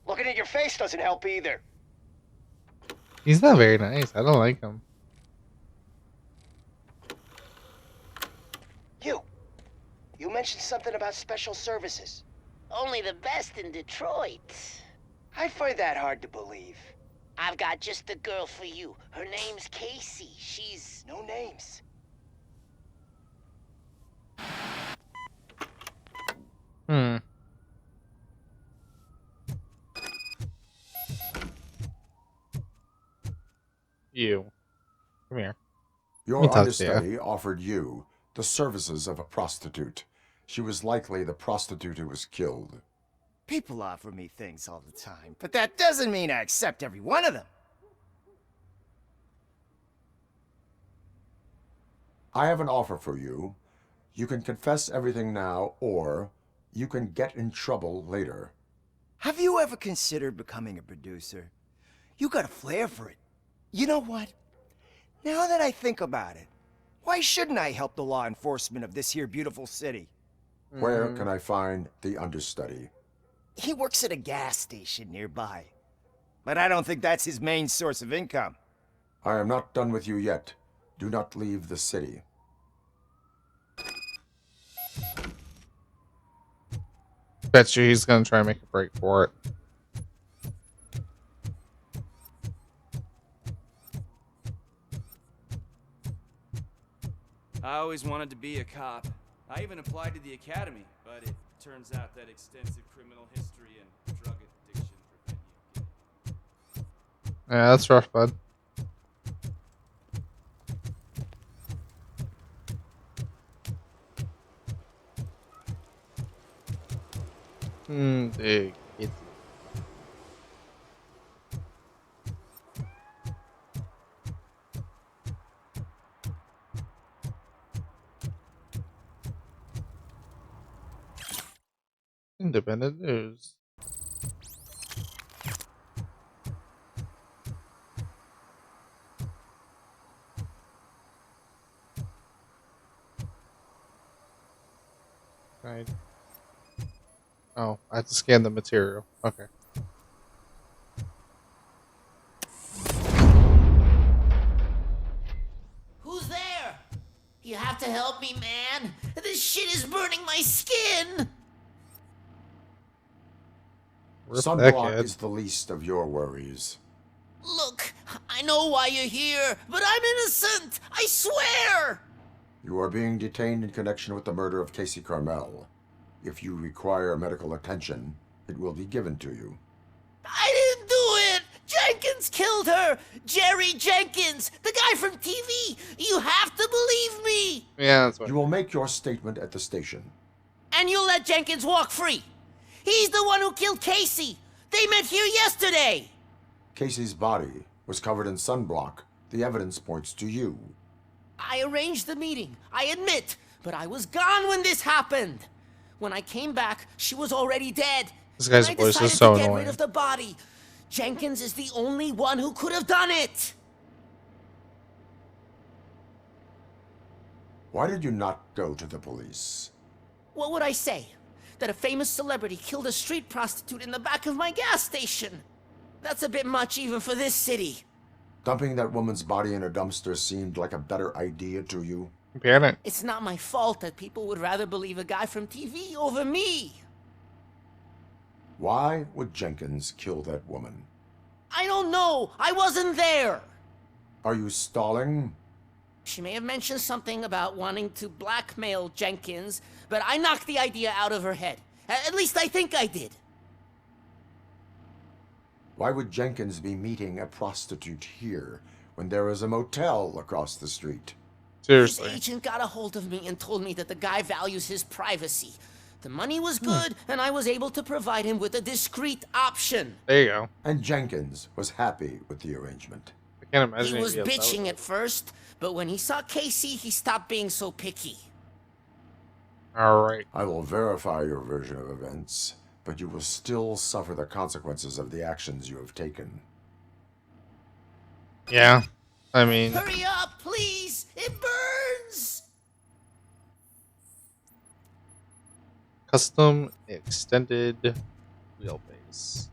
Looking at your face doesn't help either. He's not very nice. I don't like him. You mentioned something about special services. Only the best in Detroit. I find that hard to believe. I've got just the girl for you. Her name's Casey. She's... No names. You. Come here. Your Let me talk to you. understudy offered you the services of a prostitute. She was likely the prostitute who was killed. People offer me things all the time, but that doesn't mean I accept every one of them. I have an offer for you. You can confess everything now, or you can get in trouble later. Have you ever considered becoming a producer? You got a flair for it. You know what? Now that I think about it, why shouldn't I help the law enforcement of this here beautiful city? Where can I find the understudy? He works at a gas station nearby. But I don't think that's his main source of income. I am not done with you yet. Do not leave the city. Bet you he's gonna try and make a break for it. I always wanted to be a cop. I even applied to the academy, but it turns out that extensive criminal history and drug addiction prevent you getting. Yeah, that's rough, bud. Big. Independent news. Right. Oh, I have to scan the material. Okay. Who's there? You have to help me, man. This shit is burning my skin. Sunblock is the least of your worries. Look, I know why you're here, but I'm innocent. I swear. You are being detained in connection with the murder of Casey Carmel. If you require medical attention, it will be given to you. I didn't do it. Jenkins killed her. Jerry Jenkins, the guy from TV. You have to believe me. Yeah, that's what. You will make your statement at the station. And you let Jenkins walk free. He's the one who killed Casey. They met here yesterday. Casey's body was covered in sunblock. The evidence points to you. I arranged the meeting, I admit, but I was gone when this happened. When I came back, she was already dead. This guy's And I voice decided is so to get annoying. rid of the body. Jenkins is the only one who could have done it. Why did you not go to the police? What would I say? That a famous celebrity killed a street prostitute in the back of my gas station? That's a bit much even for this city. Dumping that woman's body in a dumpster seemed like a better idea to you? Apparently. It's not my fault that people would rather believe a guy from TV over me. Why would Jenkins kill that woman? I don't know. I wasn't there. Are you stalling? She may have mentioned something about wanting to blackmail Jenkins, but I knocked the idea out of her head. At least I think I did. Why would Jenkins be meeting a prostitute here when there is a motel across the street? Seriously. His agent got a hold of me and told me that the guy values his privacy. The money was good, and I was able to provide him with a discreet option. There you go. And Jenkins was happy with the arrangement. I can't imagine. He was he'd be upset bitching with at first, but when he saw Casey, he stopped being so picky. it. All right. I will verify your version of events, but you will still suffer the consequences of the actions you have taken. Yeah. I mean. Hurry up, please! It burns! Custom extended wheelbase.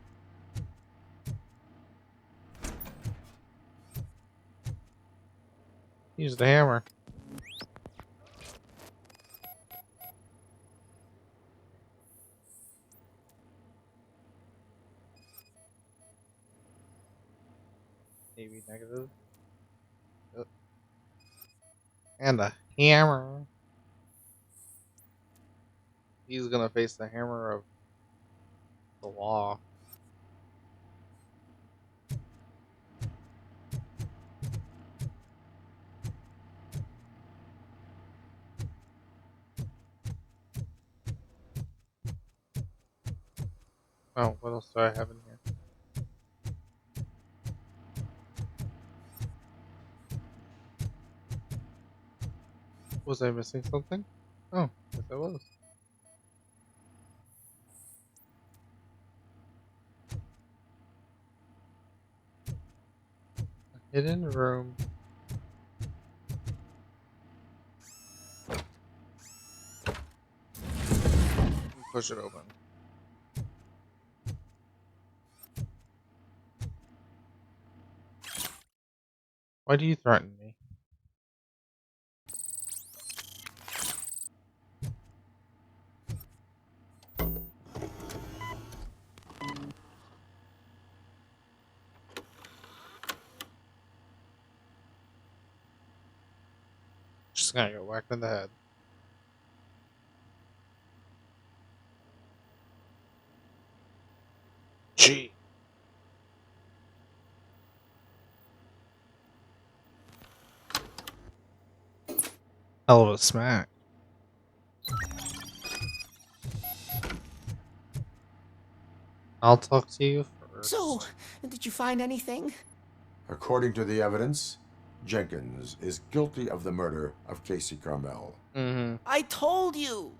Use the hammer. Maybe negative. Yep. And a hammer. He's gonna face the hammer of the law. Oh, what else do I have in here? Was I missing something? Oh, yes I was. A hidden room. Push it open. Why do you threaten me? Just gonna get whacked in the head. Gee. Hell of a smack. I'll talk to you first. So, did you find anything? According to the evidence, Jenkins is guilty of the murder of Casey Carmel. I told you!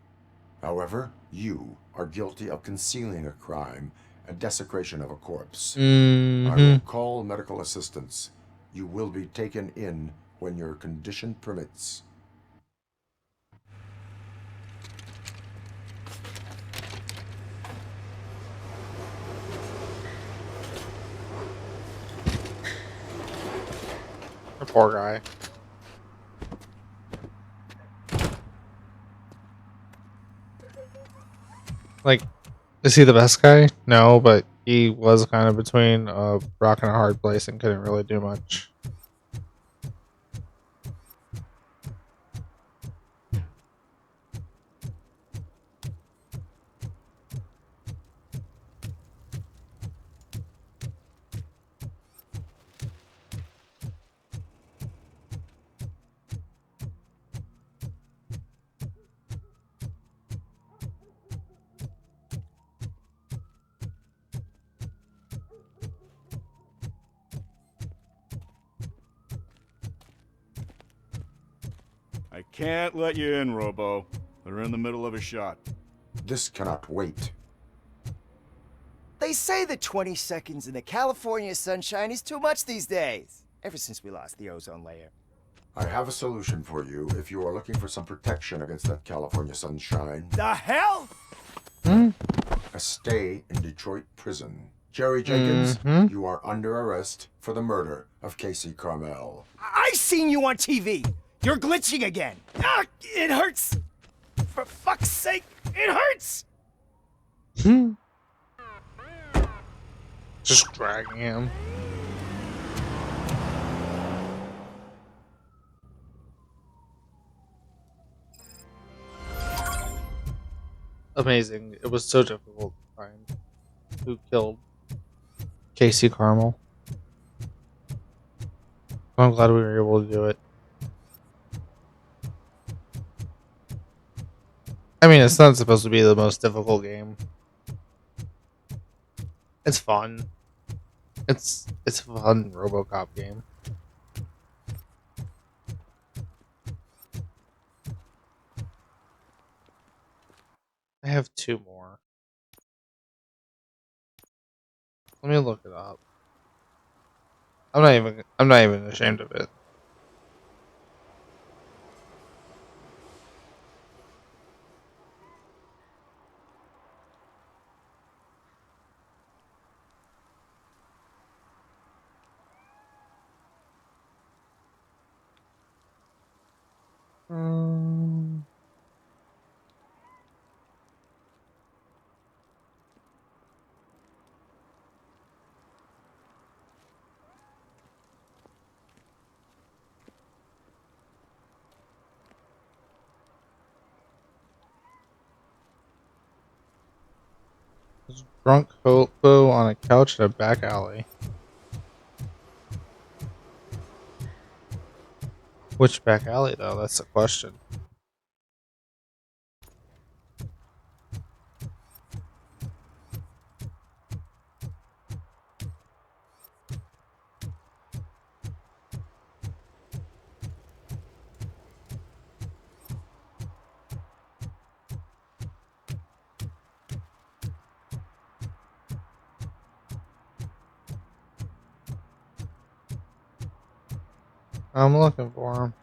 However, you are guilty of concealing a crime and desecration of a corpse. I will call medical assistance. You will be taken in when your condition permits. The poor guy. Like, is he the best guy? No, but he was kind of between a rock and a hard place and couldn't really do much. I can't let you in, Robo. They're in the middle of a shot. This cannot wait. They say the 20 seconds in the California sunshine is too much these days. Ever since we lost the ozone layer. I have a solution for you if you are looking for some protection against that California sunshine. The hell? A stay in Detroit prison. Jerry Jenkins, you are under arrest for the murder of Casey Carmel. I seen you on TV. You're glitching again. Ah, it hurts. For fuck's sake, it hurts. Just dragging him. Amazing. It was so difficult to find who killed Casey Carmel. I'm glad we were able to do it. I mean, it's not supposed to be the most difficult game. It's fun. It's a fun Robocop game. I have 2 more. Let me look it up. I'm not even ashamed of it. Drunk hobo on a couch in a back alley. Which back alley, though? That's the question. I'm looking for him.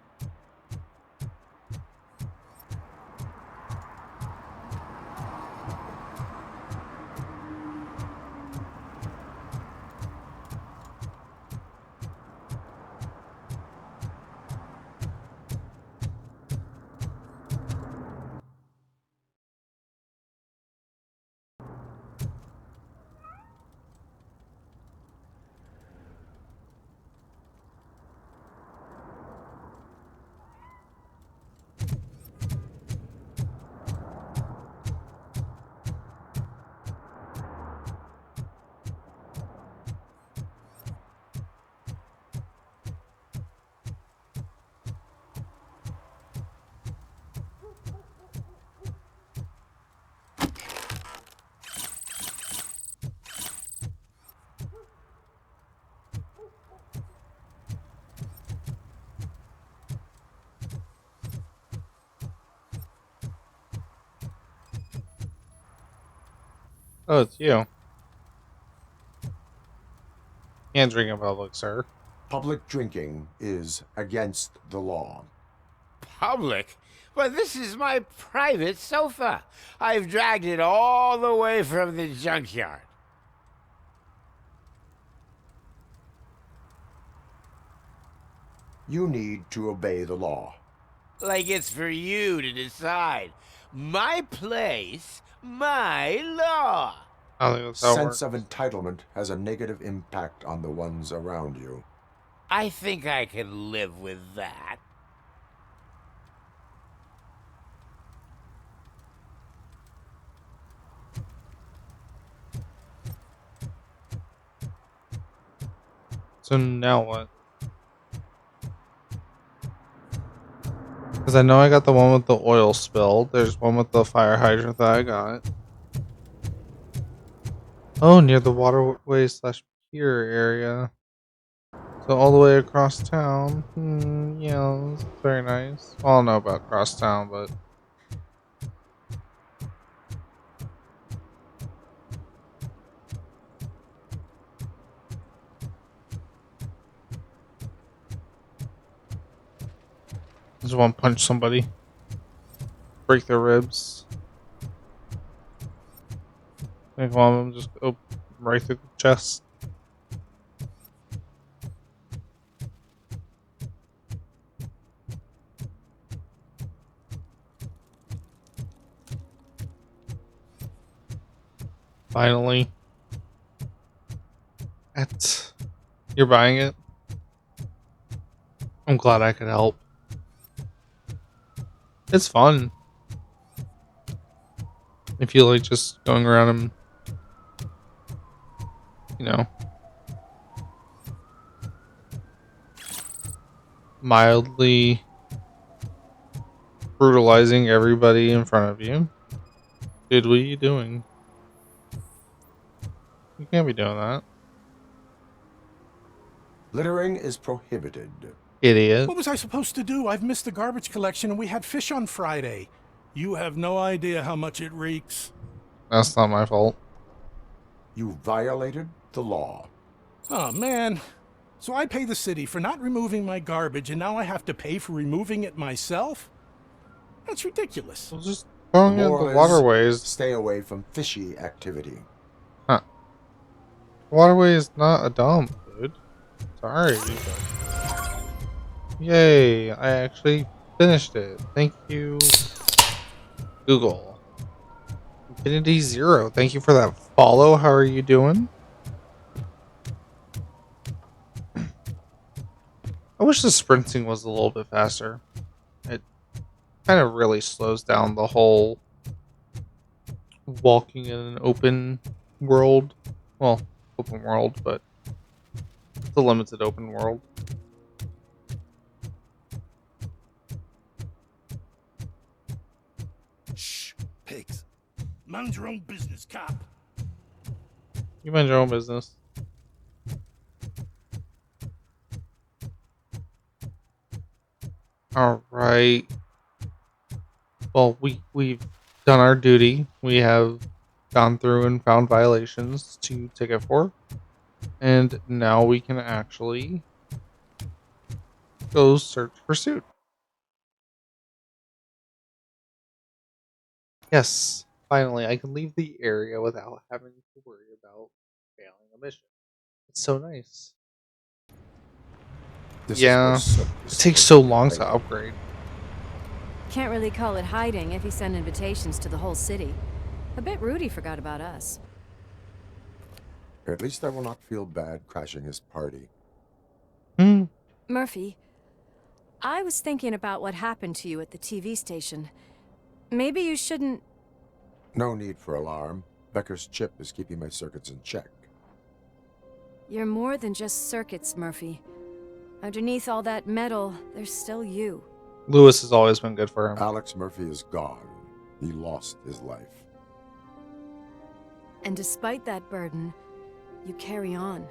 Oh, it's you. Can't drink in public, sir. Public drinking is against the law. Public? But this is my private sofa. I've dragged it all the way from the junkyard. You need to obey the law. Like it's for you to decide. My place, my law. I don't think that's how it Sense works. of entitlement has a negative impact on the ones around you. I think I can live with that. So now what? Because I know I got the one with the oil spill. There's one with the fire hydrant that I got. Oh, near the waterway / pier area. So Go all the way across town. Yeah, that's very nice. I don't know about across town, but I just want to punch somebody, break their ribs. Make one of them just go right through the chest. Finally. You're buying it? I'm glad I could help. It's fun. If you like just going around and, you know, mildly brutalizing everybody in front of you. Dude, what are you doing? You can't be doing that. Littering is prohibited. Idiot. What was I supposed to do? I've missed the garbage collection and we had fish on Friday. You have no idea how much it reeks. That's not my fault. You violated the law. Oh, man. So I pay the city for not removing my garbage and now I have to pay for removing it myself? That's ridiculous. Well, just throwing it in the waterways. Stay away from fishy activity. Huh. Waterway is not a dump, dude. Sorry. Yay, I actually finished it. Thank you, Google. Infinity Zero, thank you for that follow. How are you doing? I wish the sprinting was a little bit faster. It kind of really slows down the whole walking in an open world. Well, open world, but it's a limited open world. Shh, pigs. Mind your own business, cop. You mind your own business. All right. Well, we've done our duty. We have gone through and found violations to ticket for, and now we can actually go search for Suit. Yes, finally, I can leave the area without having to worry about failing a mission. It's so nice. Yeah, it takes so long to upgrade. Can't really call it hiding if he sent invitations to the whole city. I bet Rudy forgot about us. At least I will not feel bad crashing his party. Murphy, I was thinking about what happened to you at the TV station. Maybe you shouldn't... No need for alarm. Becker's chip is keeping my circuits in check. You're more than just circuits, Murphy. Underneath all that metal, there's still you. Lewis has always been good for him. Alex Murphy is gone. He lost his life. And despite that burden, you carry on.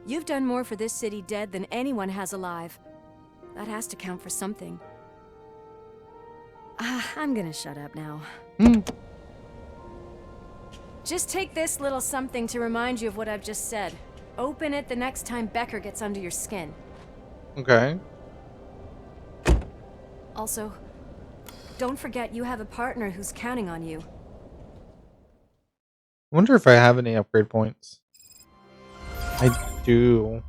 You've done more for this city dead than anyone has alive. That has to count for something. I'm gonna shut up now. Just take this little something to remind you of what I've just said. Open it the next time Becker gets under your skin. Okay. Also, don't forget you have a partner who's counting on you. I wonder if I have any upgrade points. I do.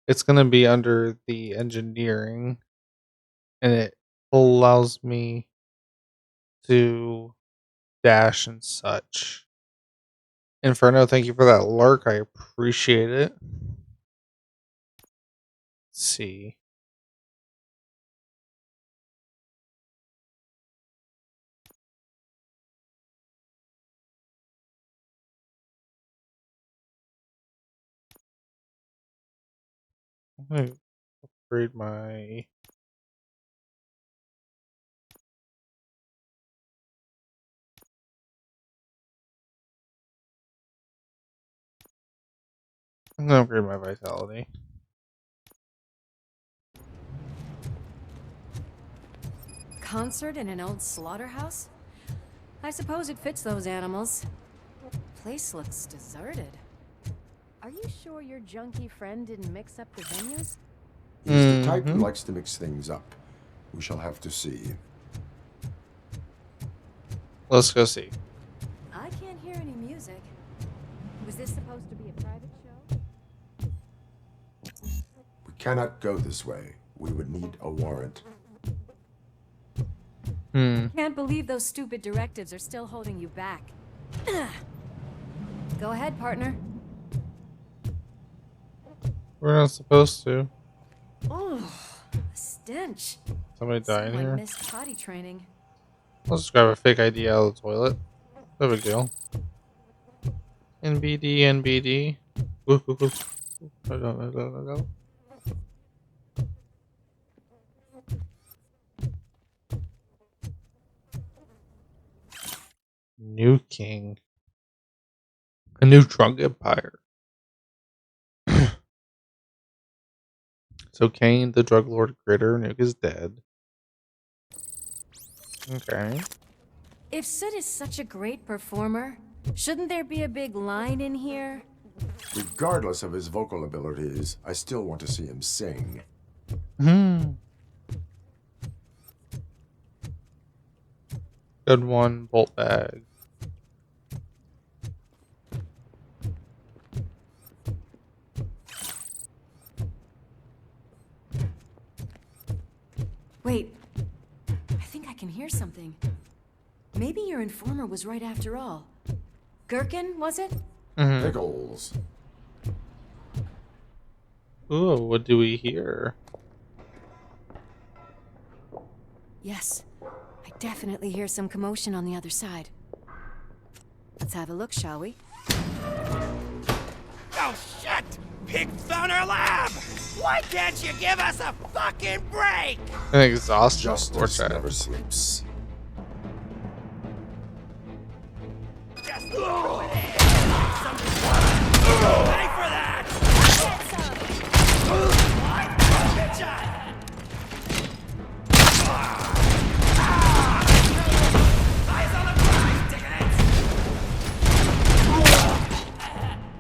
It's going to be under the engineering, and it allows me to dash and such. Inferno, thank you for that lurk. I appreciate it. Let's see. I'm gonna upgrade my. I'm gonna upgrade my vitality. Concert in an old slaughterhouse? I suppose it fits those animals. Place looks deserted. Are you sure your junkie friend didn't mix up the venues? He's the type who likes to mix things up. We shall have to see. Let's go see. I can't hear any music. Was this supposed to be a private show? We cannot go this way. We would need a warrant. Can't believe those stupid directives are still holding you back. Go ahead, partner. We're not supposed to. Oh, the stench. Somebody died Someone here. missed potty training. Let's just grab a fake ID out of the toilet. No big deal. NBD, NBD. Woof, woof, woof. No. New king. A new drug empire. So Kane, the drug lord Gritter, Nuke is dead. Okay. If Soot is such a great performer, shouldn't there be a big line in here? Regardless of his vocal abilities, I still want to see him sing. Good one, bolt bag. Wait, I think I can hear something. Maybe your informer was right after all. Gherkin, was it? Pickles. Ooh, what do we hear? Yes, I definitely hear some commotion on the other side. Let's have a look, shall we? Oh, shit! Pig found our lab! Why can't you give us a fucking break? An exhaust. Justice never sleeps. Just throw it in! Ready for that! What? Good shot! Eyes on the prize, dickheads!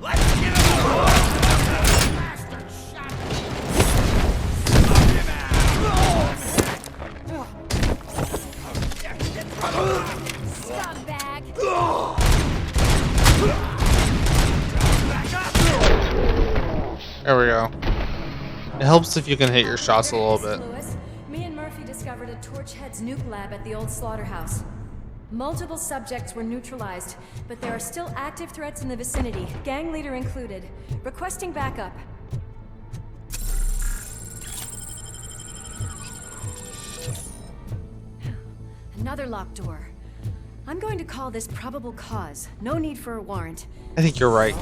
Let's give him a bastard shot! Smoke him out! Scumbag! There we go. It helps if you can hit your shots a little bit. Lewis, me and Murphy discovered a Torchhead's nuke lab at the old slaughterhouse. Multiple subjects were neutralized, but there are still active threats in the vicinity, gang leader included. Requesting backup. Another locked door. I'm going to call this probable cause. No need for a warrant. I think you're right.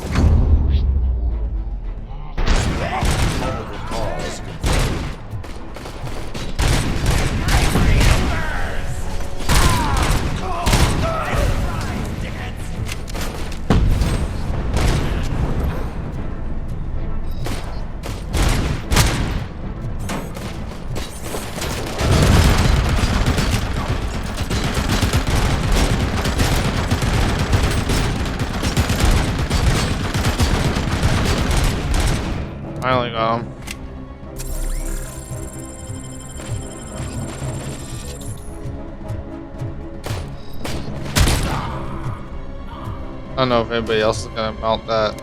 Finally got him. I don't know if anybody else is gonna mount that.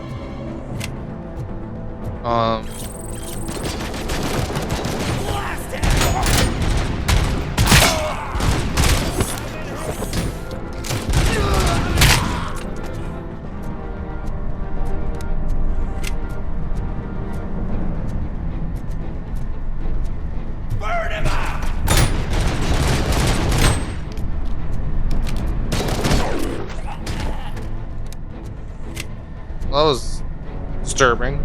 Burn him up! That was disturbing.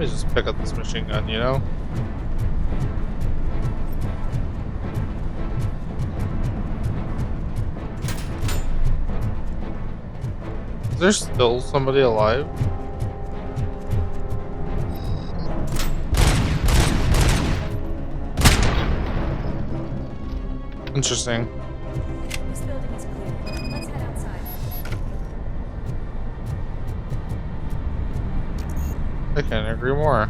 me just pick up this machine gun, you know? Is there still somebody alive? Interesting. This building is clear. Let's head outside. I can't agree more.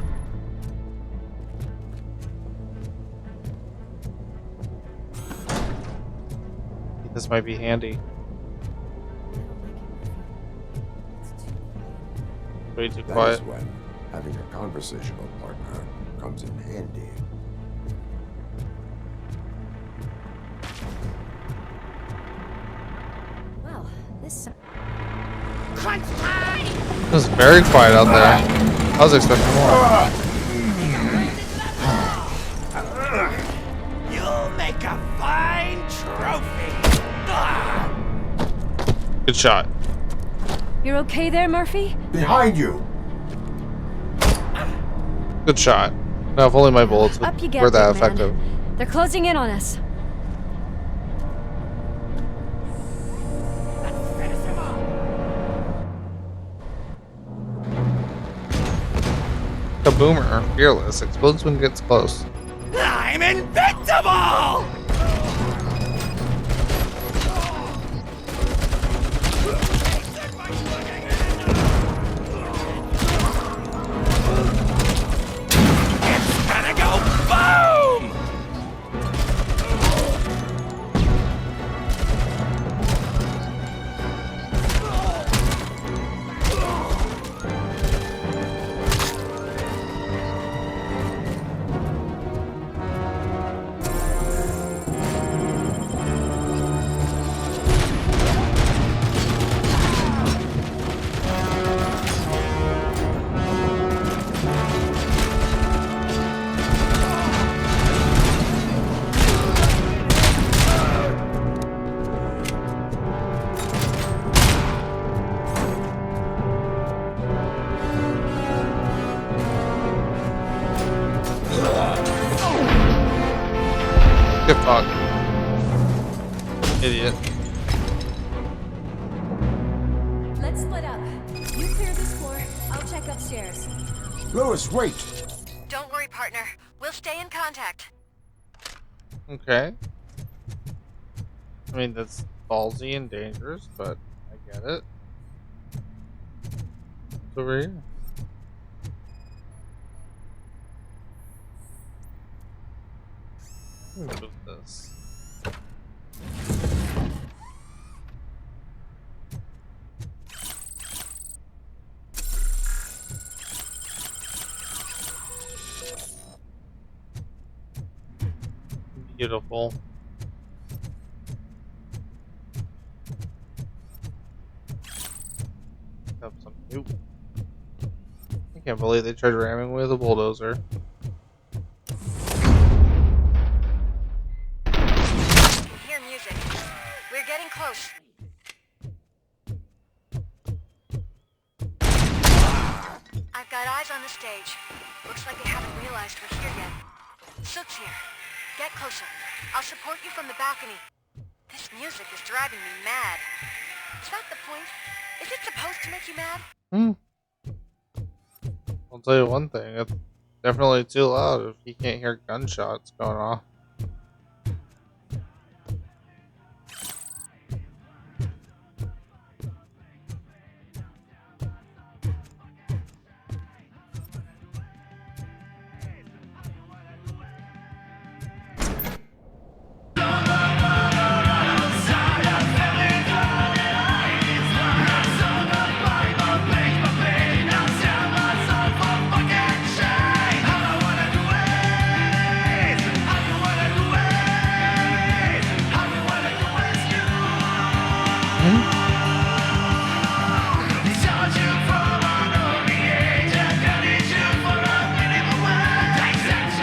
This might be handy. Way too That is quiet. when having a conversational partner comes in handy. Well, this. Crunch time! It was very quiet out there. I was expecting more. You'll make a fine trophy. Good shot. You're okay there, Murphy? Behind you! Good shot. Now, if only my bullets Up you get, were that big man. effective. They're closing in on us. Kaboomer, fearless, explodes when it gets close. I'm invincible! It's gonna go boom! Good talk. Idiot. Let's split up. You clear this floor. I'll check upstairs. Lewis, wait! Don't worry, partner. We'll stay in contact. Okay. I mean, that's ballsy and dangerous, but I get it. It's over here. What is this? Beautiful. Have some nope. I can't believe they tried ramming with a bulldozer. Hear music. We're getting close. I've got eyes on the stage. Looks like they haven't realized we're here yet. Soot's here. Get closer. I'll support you from the balcony. This music is driving me mad. Is that the point? Is it supposed to make you mad? I'll tell you one thing, it's definitely too loud if you can't hear gunshots going off.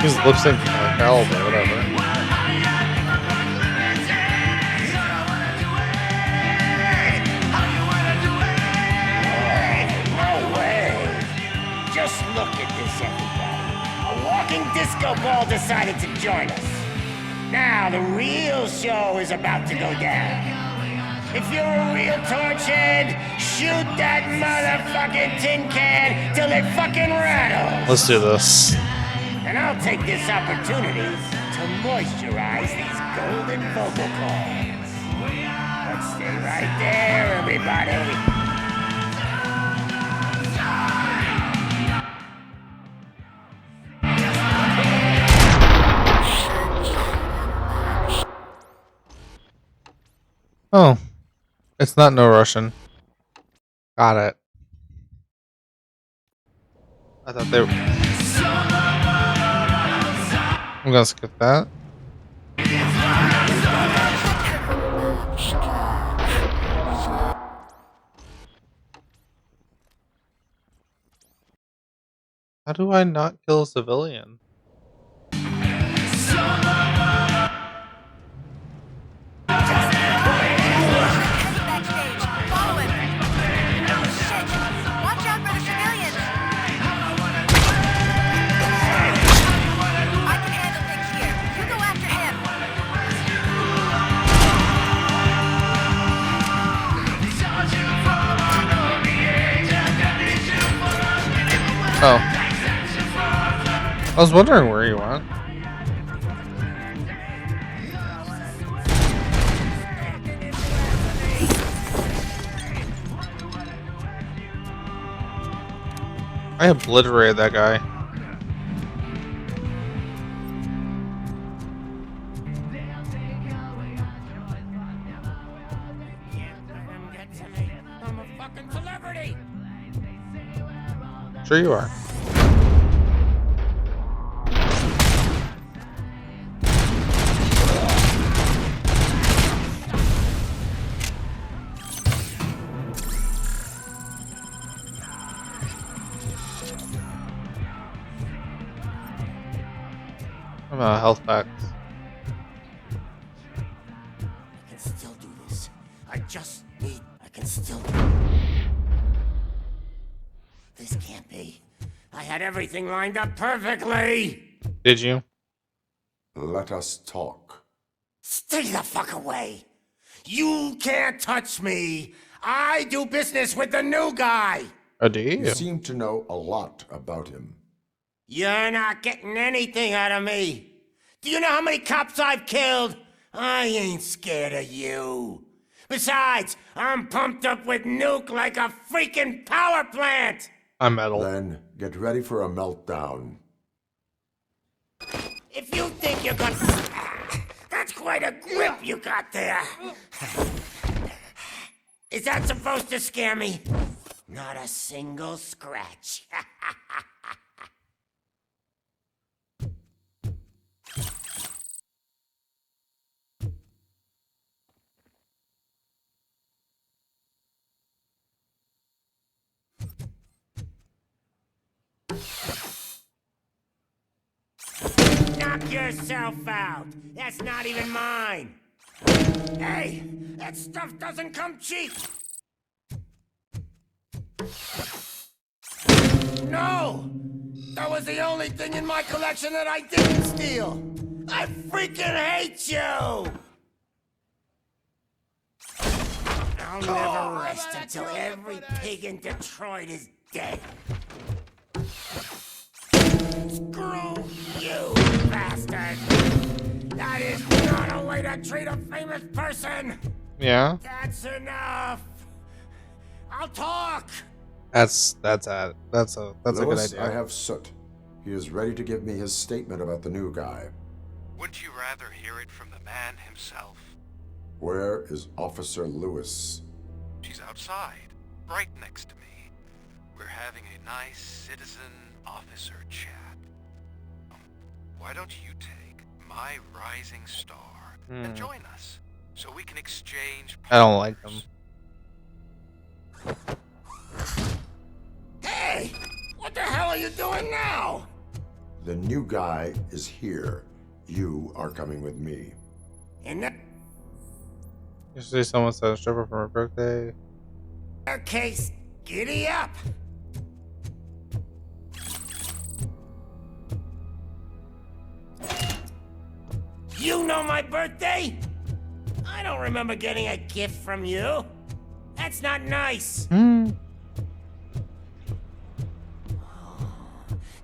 He's lip syncing like hell, but whatever. No way! Just look at this this, everybody. A walking disco ball decided to join us. Now the real show is about to go down. If you're a real torchhead, shoot that motherfucking tin can till it fucking rattles. Let's do this. And I'll take this opportunity to moisturize these golden vocal cords. But stay right there, everybody. Oh, it's not no Russian. Got it. I thought they were... I'm gonna skip that. How do I not kill a civilian? Oh. I was wondering where you went. I obliterated that guy. I'm a fucking celebrity. Sure you are. I'm out of health packs. I can still do this. I can still. This can't be. I had everything lined up perfectly. Did you? Let us talk. Stay the fuck away. You can't touch me. I do business with the new guy. Oh, do you? You seem to know a lot about him. You're not getting anything out of me. Do you know how many cops I've killed? I ain't scared of you. Besides, I'm pumped up with nuke like a freaking power plant. I'm metal. Then get ready for a meltdown. If you think you're gonna... That's quite a grip you got there. Is that supposed to scare me? Not a single scratch. Knock yourself out. That's not even mine. Hey, that stuff doesn't come cheap. No! That was the only thing in my collection that I didn't steal. I freaking hate you! I'll never rest until every pig in Detroit is dead. Screw you, bastard! That is not a way to treat a famous person! Yeah? That's enough! I'll talk! That's a good Lewis, idea. I have SOOT. He is ready to give me his statement about the new guy. Wouldn't you rather hear it from the man himself? Where is Officer Lewis? She's outside, right next to me. We're having a nice citizen-officer chat. Why don't you take my rising star and join us, so we can exchange I don't like them. Hey! What the hell are you doing now? The new guy is here. You are coming with me. In that Yesterday someone said a stripper for my birthday. case, giddy up! You know my birthday? I don't remember getting a gift from you. That's not nice.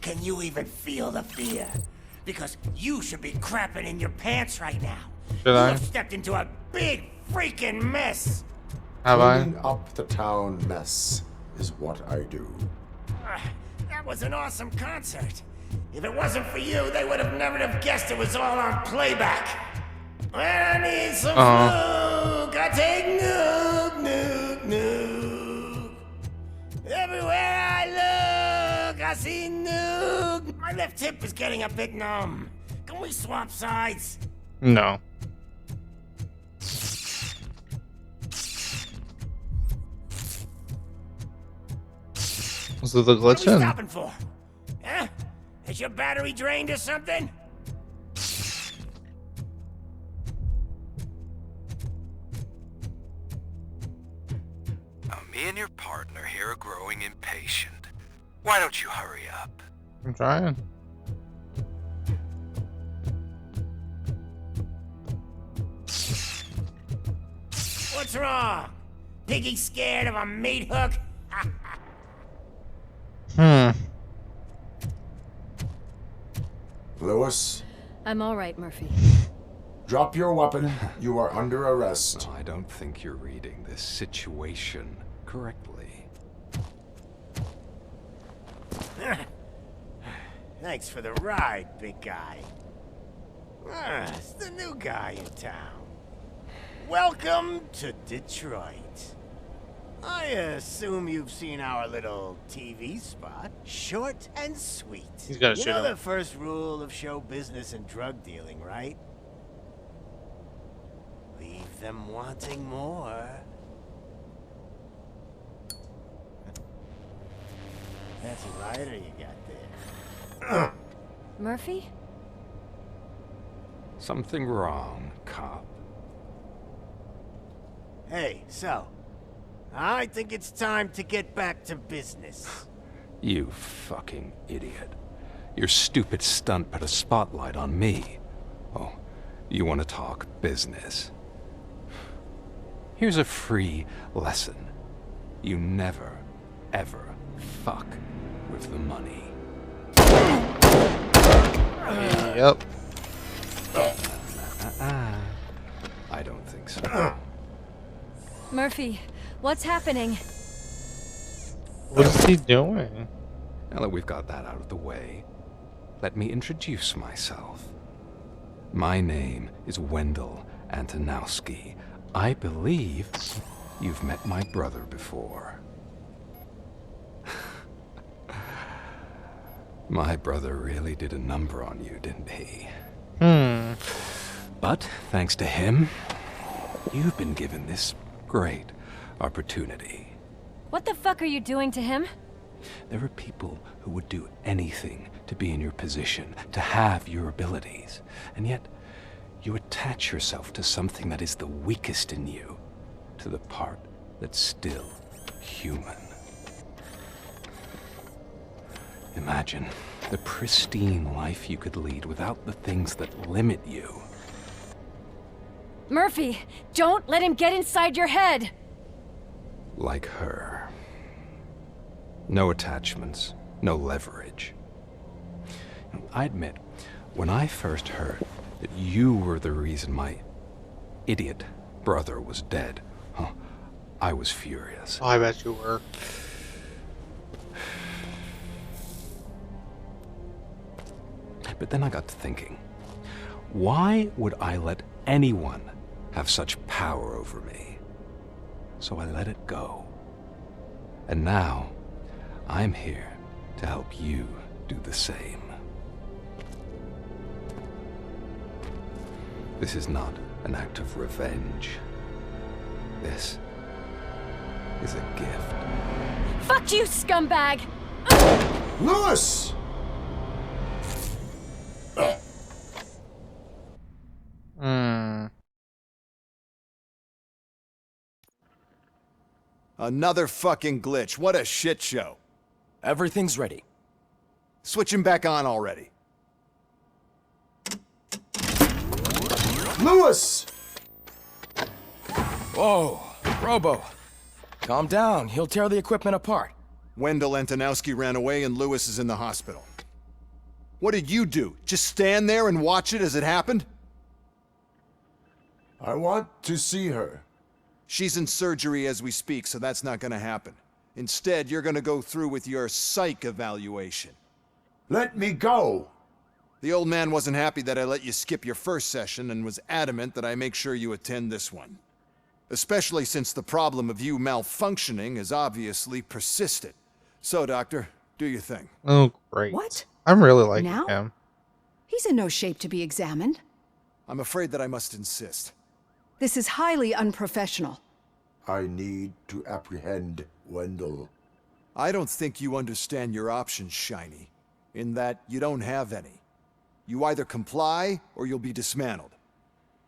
Can you even feel the fear? Because you should be crapping in your pants right now. Should You I? have stepped into a big freaking mess. Have I? Cleaning up the town mess is what I do. That was an awesome concert. If it wasn't for you, they would have never have guessed it was all on playback. I need some Nuke. I take Nuke, Nuke, Nuke. Everywhere I look, I see Nuke. My left hip is getting a bit numb. Can we swap sides? No. Was it the What glitch are we in? stopping for? Huh? Is your battery drained or something? Now, me and your partner here are growing impatient. Why don't you hurry up? I'm trying. What's wrong? Piggy scared of a meat hook? Lewis, I'm all right, Murphy. drop your weapon. You are under arrest. I don't think you're reading this situation correctly. Thanks for the ride, big guy. It's the new guy in town. Welcome to Detroit. I assume you've seen our little TV spot. Short and sweet. He's gotta You shoot know him. the first rule of show business and drug dealing, right? Leave them wanting more. That's a lighter you got there. Murphy? Something wrong, cop. Hey, so, I think it's time to get back to business. You fucking idiot. Your stupid stunt put a spotlight on me. Oh, you want to talk business? Here's a free lesson. You never, ever fuck with the money. Yep. I don't think so. Murphy, what's happening? What is he doing? Now that we've got that out of the way, let me introduce myself. My name is Wendell Antonowski. I believe you've met my brother before. My brother really did a number on you, didn't he? But thanks to him, you've been given this great opportunity. What the fuck are you doing to him? There are people who would do anything to be in your position, to have your abilities, and yet you attach yourself to something that is the weakest in you, to the part that's still human. Imagine the pristine life you could lead without the things that limit you. Murphy, don't let him get inside your head! Like her. No attachments, no leverage. I admit, when I first heard that you were the reason my idiot brother was dead, I was furious. Oh, I bet you were. But then I got to thinking, why would I let anyone have such power over me? So I let it go. And now, I'm here to help you do the same. This is not an act of revenge. This is a gift. Fuck you, scumbag! Lewis! Another fucking glitch. What a shit show. Everything's ready. Switch him back on already. Lewis! Whoa, Robo. Calm down. He'll tear the equipment apart. Wendell Antonowski ran away and Lewis is in the hospital. What did you do? Just stand there and watch it as it happened? I want to see her. She's in surgery as we speak, so that's not gonna happen. Instead, you're gonna go through with your psych evaluation. Let me go! The old man wasn't happy that I let you skip your first session and was adamant that I make sure you attend this one. Especially since the problem of you malfunctioning has obviously persisted. So, Doctor, do your thing. Oh, great. What? I'm really liking Now? him. He's in no shape to be examined. I'm afraid that I must insist. This is highly unprofessional. I need to apprehend Wendell. I don't think you understand your options, Shiny, in that you don't have any. You either comply or you'll be dismantled.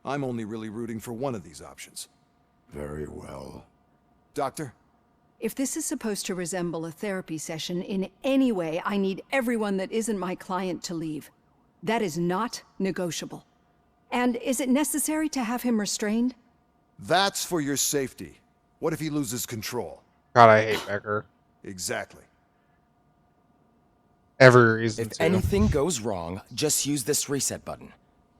I'm only really rooting for one of these options. Very well. Doctor? If this is supposed to resemble a therapy session in any way, I need everyone that isn't my client to leave. That is not negotiable. And is it necessary to have him restrained? That's for your safety. What if he loses control? God, I hate Becker. Exactly. Every reason If to. anything goes wrong, just use this reset button.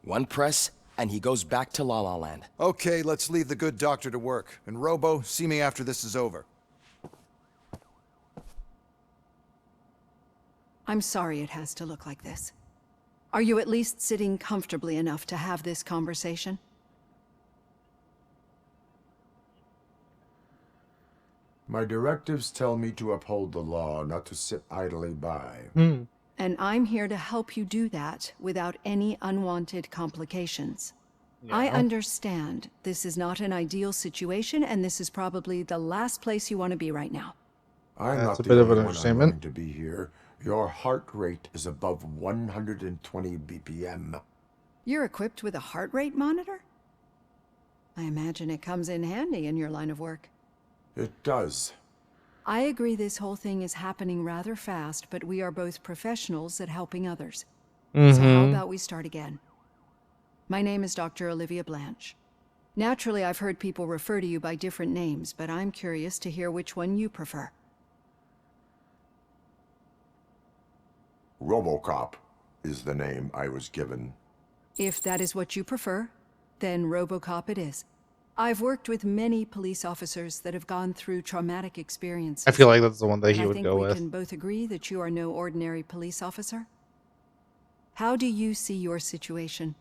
One press, and he goes back to La La Land. Okay, let's leave the good doctor to work. And Robo, see me after this is over. I'm sorry it has to look like this. Are you at least sitting comfortably enough to have this conversation? My directives tell me to uphold the law, not to sit idly by. And I'm here to help you do that without any unwanted complications. I understand this is not an ideal situation, and this is probably the last place you want to be right now. I'm That's not a the bit of only an one understatement. unwilling to be here. Your heart rate is above 120 BPM. You're equipped with a heart rate monitor? I imagine it comes in handy in your line of work. It does. I agree this whole thing is happening rather fast, but we are both professionals at helping others. So how about we start again? My name is Dr. Olivia Blanche. Naturally, I've heard people refer to you by different names, but I'm curious to hear which one you prefer. Robocop is the name I was given. If that is what you prefer, then Robocop it is. I've worked with many police officers that have gone through traumatic experiences. I feel like that's the one that And he would go I think with. we can both agree that you are no ordinary police officer. How do you see your situation?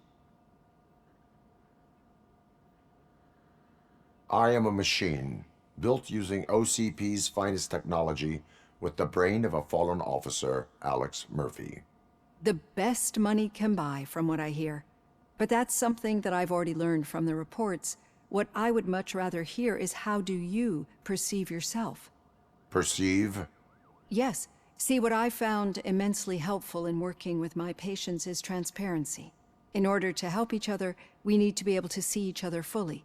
I am a machine, built using OCP's finest technology, with the brain of a fallen officer, Alex Murphy. The best money can buy, from what I hear. But that's something that I've already learned from the reports. What I would much rather hear is how do you perceive yourself? Perceive? Yes. See, what I found immensely helpful in working with my patients is transparency. In order to help each other, we need to be able to see each other fully.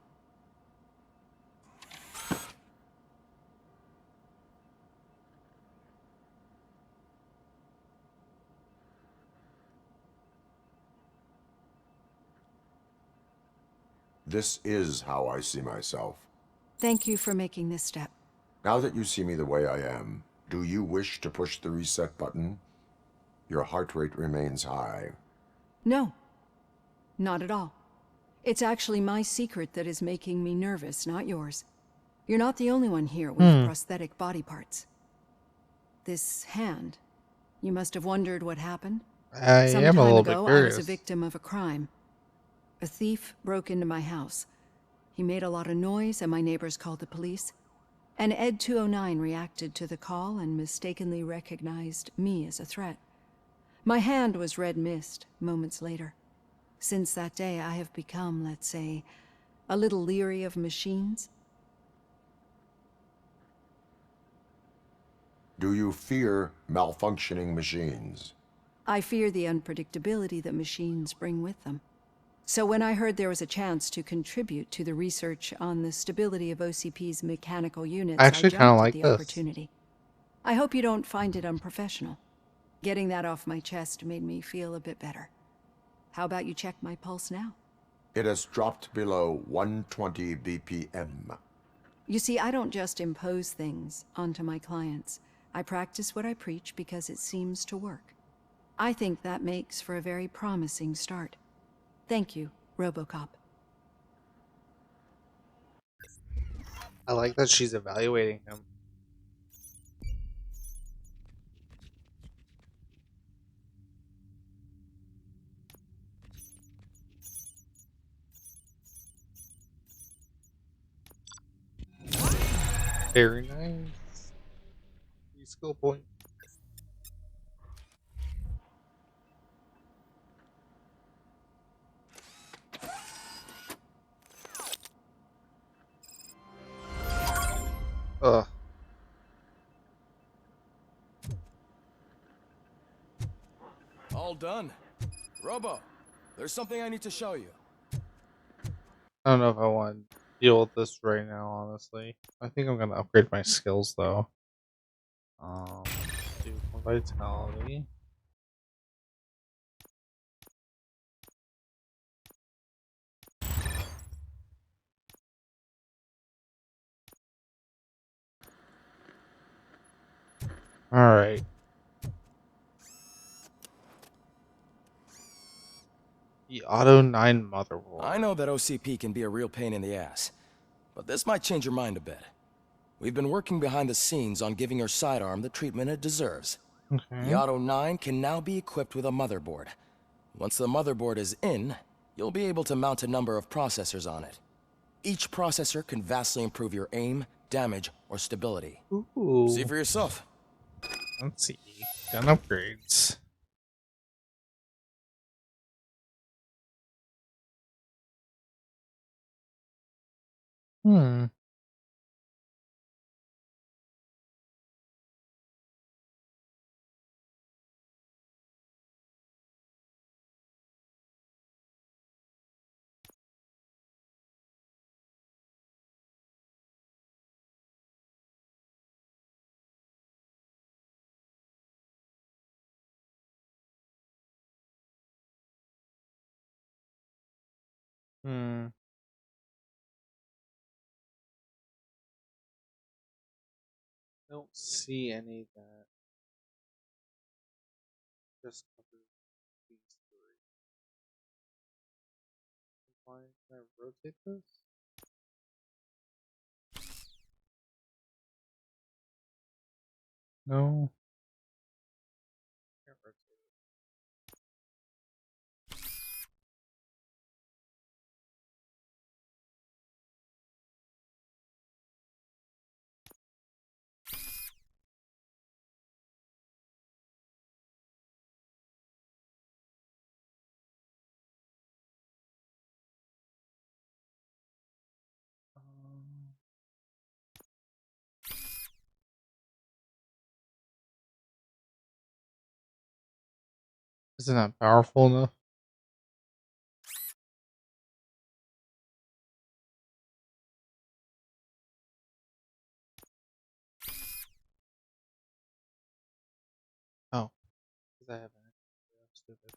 This is how I see myself. Thank you for making this step. Now that you see me the way I am, do you wish to push the reset button? Your heart rate remains high. No, not at all. It's actually my secret that is making me nervous, not yours. You're not the only one here with prosthetic body parts. This hand, you must have wondered what happened. I am a little bit I was curious. a victim of a crime. A thief broke into my house. He made a lot of noise and my neighbors called the police. And Ed 209 reacted to the call and mistakenly recognized me as a threat. My hand was red mist moments later. Since that day, I have become, let's say, a little leery of machines. Do you fear malfunctioning machines? I fear the unpredictability that machines bring with them. So when I heard there was a chance to contribute to the research on the stability of OCP's mechanical units, I actually jumped kinda at like the this. opportunity. I hope you don't find it unprofessional. Getting that off my chest made me feel a bit better. How about you check my pulse now? It has dropped below 120 BPM. You see, I don't just impose things onto my clients. I practice what I preach because it seems to work. I think that makes for a very promising start. Thank you, Robocop. I like that she's evaluating him. Very nice. 3 skill point. Ugh. All done. Robo, there's something I need to show you. I don't know if I want to deal with this right now, honestly. I think I'm gonna upgrade my skills though. Do more vitality. Alright. The Auto 9 motherboard. I know that OCP can be a real pain in the ass, but this might change your mind a bit. We've been working behind the scenes on giving your sidearm the treatment it deserves. Okay. The Auto 9 can now be equipped with a motherboard. Once the motherboard is in, you'll be able to mount a number of processors on it. Each processor can vastly improve your aim, damage, or stability. Ooh. See for yourself. Let's see. Gun upgrades. Hmm. Hmm. I don't see any that just cover these three. Why can I rotate this? No. Can't rotate it. Isn't that powerful enough? Oh, because I have an extra. Stupid.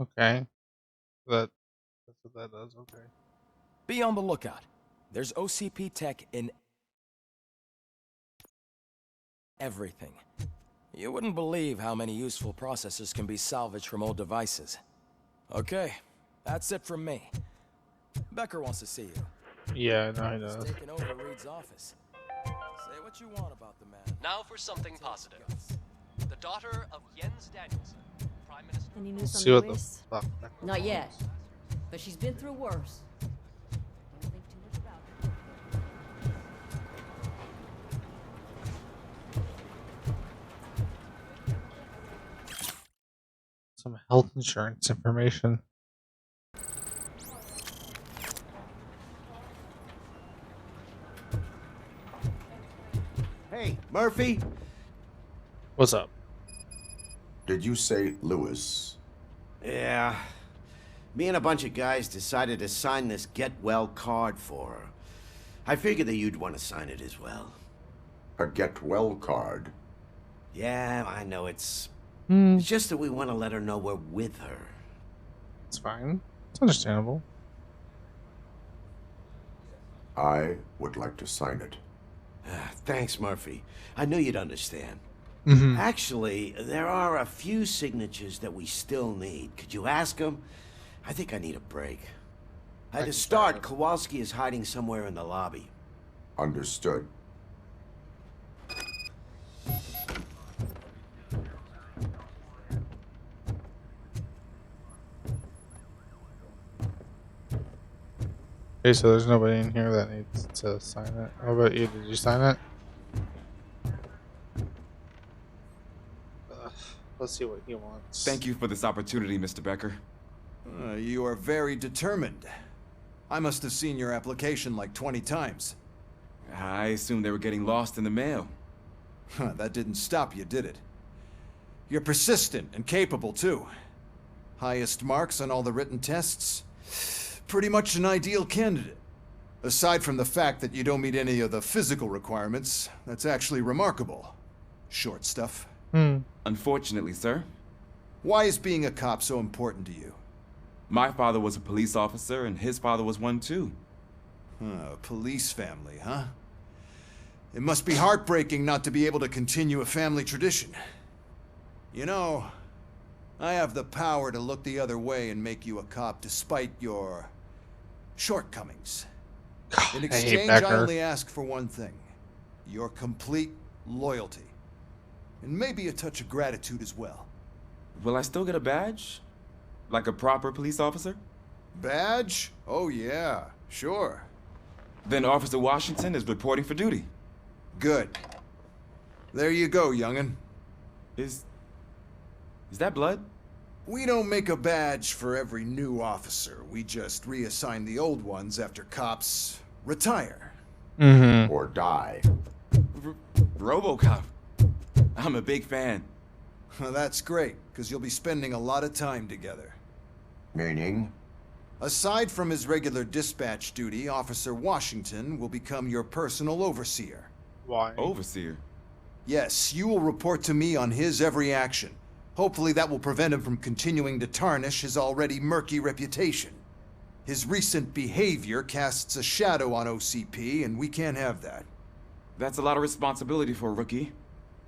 Okay. That's what that does. Okay. Be on the lookout. There's OCP tech in everything. You wouldn't believe how many useful processors can be salvaged from old devices. Okay, that's it from me. Becker wants to see you. Yeah, no, I know. He's taken over Reed's office. Say what you want about the man. Now for something positive. The daughter of Jens Danielson, Prime Minister. Any news on See what the Lewis? fuck. Not yet, but she's been through worse. Don't think too much about it. Some health insurance information. Hey, Hey, Murphy. What's up? Did you say Lewis? Yeah. Me and a bunch of guys decided to sign this get well card for her. I figured that you'd want to sign it as well. A get well card? Yeah, I know it's Hmm. It's just that we want to let her know we're with her. It's fine. It's understandable. I would like to sign it. Thanks, Murphy. I knew you'd understand. Mhm. Actually, there are a few signatures that we still need. Could you ask them? I think I need a break. To start, Kowalski is hiding somewhere in the lobby. Understood. Okay, so there's nobody in here that needs to sign it. How about you? Did you sign it? Let's see what he wants. Thank you for this opportunity, Mr. Becker. You are very determined. I must have seen your application like 20 times. I assumed they were getting lost in the mail. That didn't stop you, did it? You're persistent and capable, too. Highest marks on all the written tests. Pretty much an ideal candidate. Aside from the fact that you don't meet any of the physical requirements, that's actually remarkable. Short stuff. Unfortunately, sir. Why is being a cop so important to you? My father was a police officer, and his father was one too. A police family, huh? It must be heartbreaking not to be able to continue a family tradition. You know, I have the power to look the other way and make you a cop despite your shortcomings. In exchange, I only ask for one thing. Your complete loyalty. And maybe a touch of gratitude as well. Will I still get a badge? Like a proper police officer? Badge? Oh yeah, sure. Then Officer Washington is reporting for duty. Good. There you go, young'un. Is that blood? We don't make a badge for every new officer. We just reassign the old ones after cops retire. Or die. Robocop. I'm a big fan. That's great, because you'll be spending a lot of time together. Meaning? Aside from his regular dispatch duty, Officer Washington will become your personal overseer. Why? Overseer? Yes, you will report to me on his every action. Hopefully that will prevent him from continuing to tarnish his already murky reputation. His recent behavior casts a shadow on OCP, and we can't have that. That's a lot of responsibility for a rookie.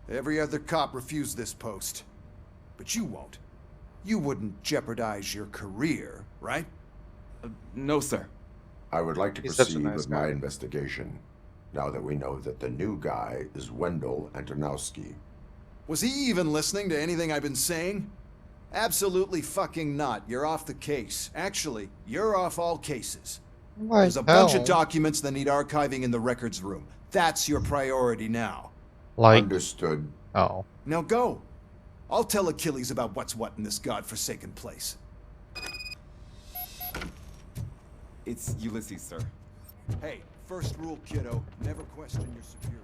Every other cop refused this post. But you won't. You wouldn't jeopardize your career, right? No, sir. I would like to He's such a proceed nice with guy. my investigation, now that we know that the new guy is Wendell Antonowski. Was he even listening to anything I've been saying? Absolutely fucking not. You're off the case. Actually, you're off all cases. There's a bunch of documents that need archiving in the records room. That's your priority now. Like, Understood. oh. Now go. I'll tell Achilles about what's what in this godforsaken place. It's Ulysses, sir. Hey, first rule, kiddo. Never question your superiors.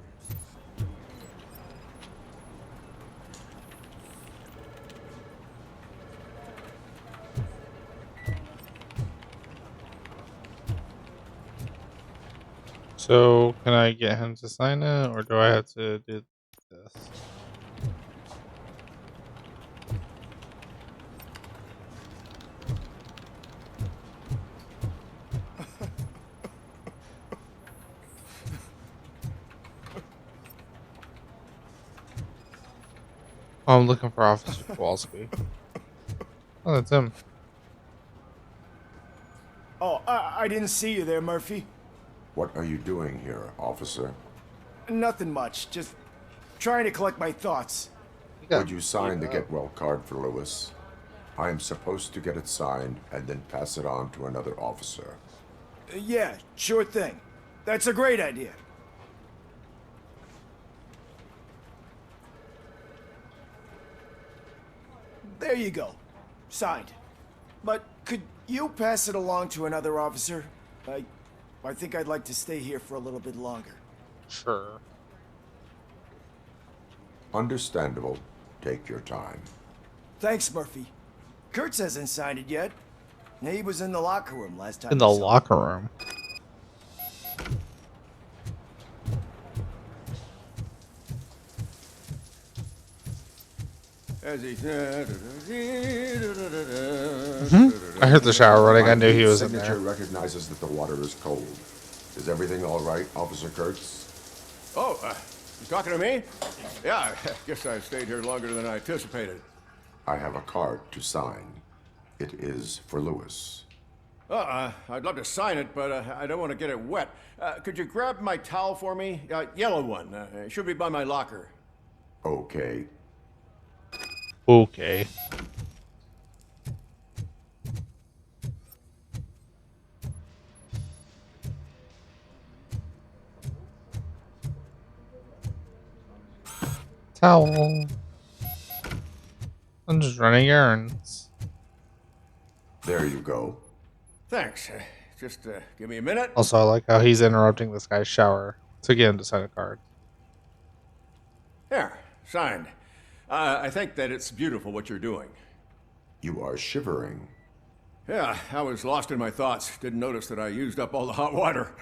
So, can I get him to sign it, or do I have to do this? Oh, I'm looking for Officer Kowalski. Oh, that's him. Oh, I didn't see you there, Murphy. What are you doing here, officer? Nothing much. Just trying to collect my thoughts. Would you sign the get well card for Lewis? I am supposed to get it signed and then pass it on to another officer. Yeah, sure thing. That's a great idea. There you go. Signed. But could you pass it along to another officer? I think I'd like to stay here for a little bit longer. Sure. Understandable. Take your time. Thanks, Murphy. Kurtz hasn't signed it yet. He was in the locker room last time. In the we saw him. locker room. As he said. I heard the shower running. I knew he was in signature there. recognizes that the water is cold. Is everything all right, Officer Kurtz? Oh, you talking to me? Yeah, I guess I stayed here longer than I anticipated. I have a card to sign. It is for Lewis. I'd love to sign it, but I don't want to get it wet. Could you grab my towel for me? Yellow one. It should be by my locker. Okay. Okay. Towel. I'm just running errands. There you go. Thanks. Just give me a minute. Also, I like how he's interrupting this guy's shower to get him to sign a card. There, signed. I think that it's beautiful what you're doing. You are shivering. Yeah, I was lost in my thoughts. Didn't notice that I used up all the hot water.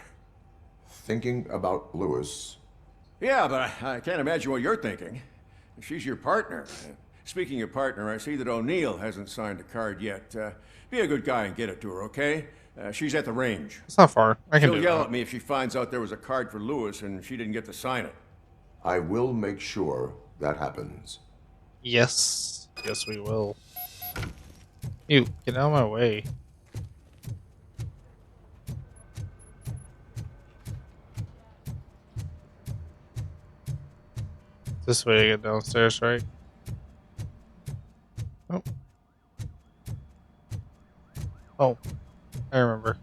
Thinking about Lewis. Yeah, but I can't imagine what you're thinking. She's your partner. Speaking of partner, I see that O'Neill hasn't signed a card yet. Be a good guy and get it to her, okay? She's at the range. It's not far. I can She'll do yell that. at me if she finds out there was a card for Lewis and she didn't get to sign it. I will make sure that happens. Yes. Yes, we will. You, get out of my way. This way to get downstairs, right? Oh. Oh. I remember.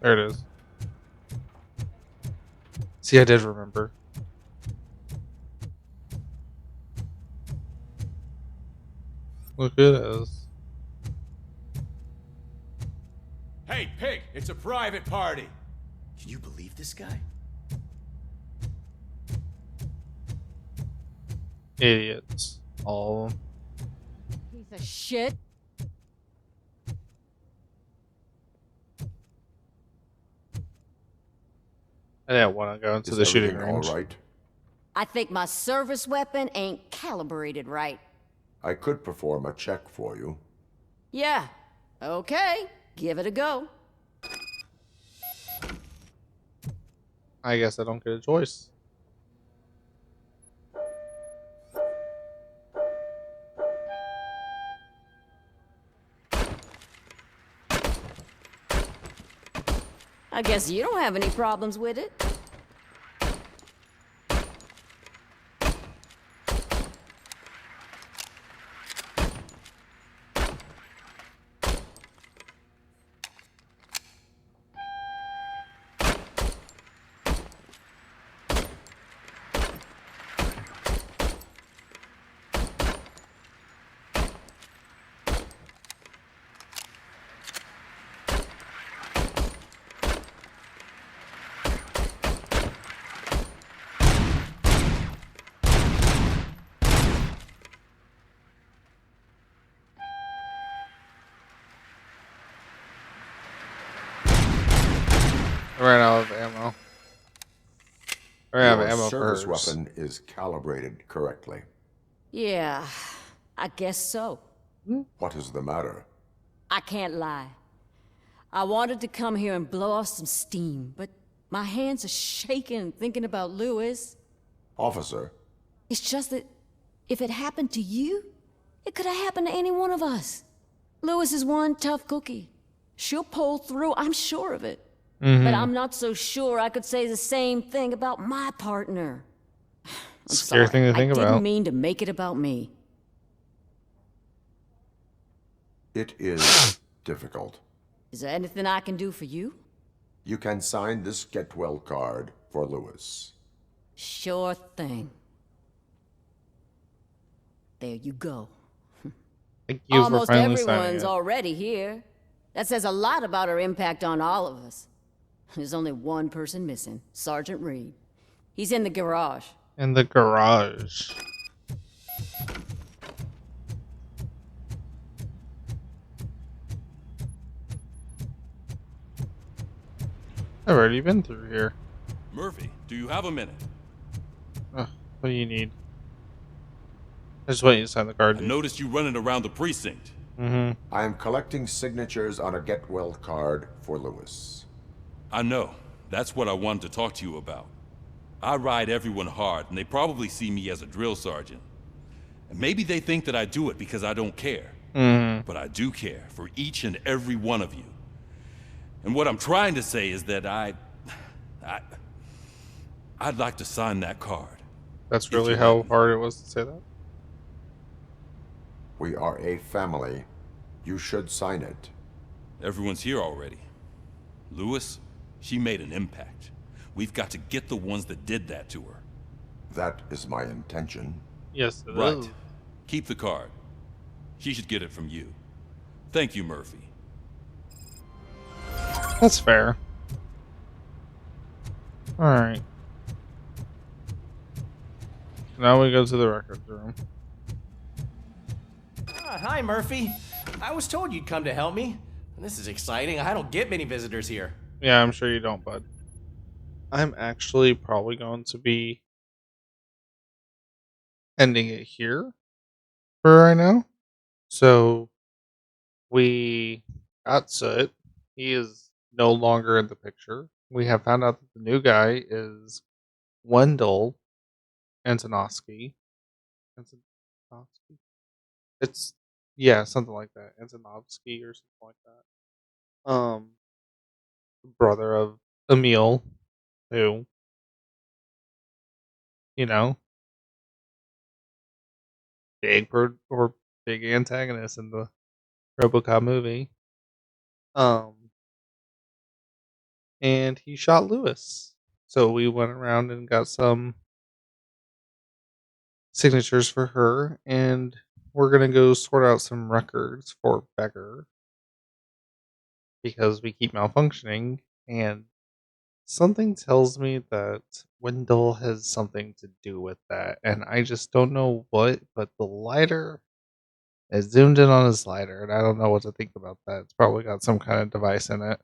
There it is. See, I did remember. Look at us. Hey, Pig, it's a private party. Can you believe this guy? Idiots. All of them. Piece of shit. I didn't want to go into Is the shooting everything range. all right? I think my service weapon ain't calibrated right. I could perform a check for you. Yeah. Okay. Give it a go. I guess I don't get a choice. I guess you don't have any problems with it. I ran out of ammo. I ran out of Your ammo for service hers. weapon is calibrated correctly. Yeah, I guess so. What is the matter? I can't lie. I wanted to come here and blow off some steam, but my hands are shaking thinking about Lewis. Officer, It's just that if it happened to you, it could have happened to any one of us. Lewis is one tough cookie. She'll pull through, I'm sure of it. But I'm not so sure I could say the same thing about my partner. I'm Scary sorry. thing to think I about. didn't mean to make it about me. it is difficult. Is there anything I can do for you? You can sign this get well card for Lewis. Sure thing. There you go. Thank you Almost for finally signing everyone's it. already here. That says a lot about her impact on all of us. There's only one person missing, Sergeant Reed. He's in the garage. In the garage. I've already been through here. Murphy, do you have a minute? Ugh, what do you need? I just want you to sign the card. I noticed you running around the precinct. Mm-hmm. I am collecting signatures on a get well card for Lewis. I know. That's what I wanted to talk to you about. I ride everyone hard, and they probably see me as a drill sergeant. And maybe they think that I do it because I don't care. Mm-hmm. But I do care for each and every one of you. And what I'm trying to say is that I'd like to sign that card. That's really how hard it was to say that? We are a family. You should sign it. Everyone's here already. Lewis, she made an impact. We've got to get the ones that did that to her. That is my intention. Yes, it right. is. Keep the card. She should get it from you. Thank you, Murphy. That's fair. Alright. Now we go to the records room. Hi, Murphy. I was told you'd come to help me. This is exciting. I don't get many visitors here. Yeah, I'm sure you don't, bud. I'm actually probably going to be ending it here for right now. So we got Soot. He is no longer in the picture. We have found out that the new guy is Wendell Antonovsky. Antonovsky? It's, yeah, something like that. Antonovsky or something like that. Brother of Emil, who, you know, big antagonist in the Robocop movie. And he shot Lewis. So we went around and got some signatures for her, and we're gonna go sort out some records for Becker because we keep malfunctioning, and something tells me that Wendell has something to do with that, and I just don't know what, but the lighter is zoomed in on his lighter, and I don't know what to think about that. It's probably got some kind of device in it.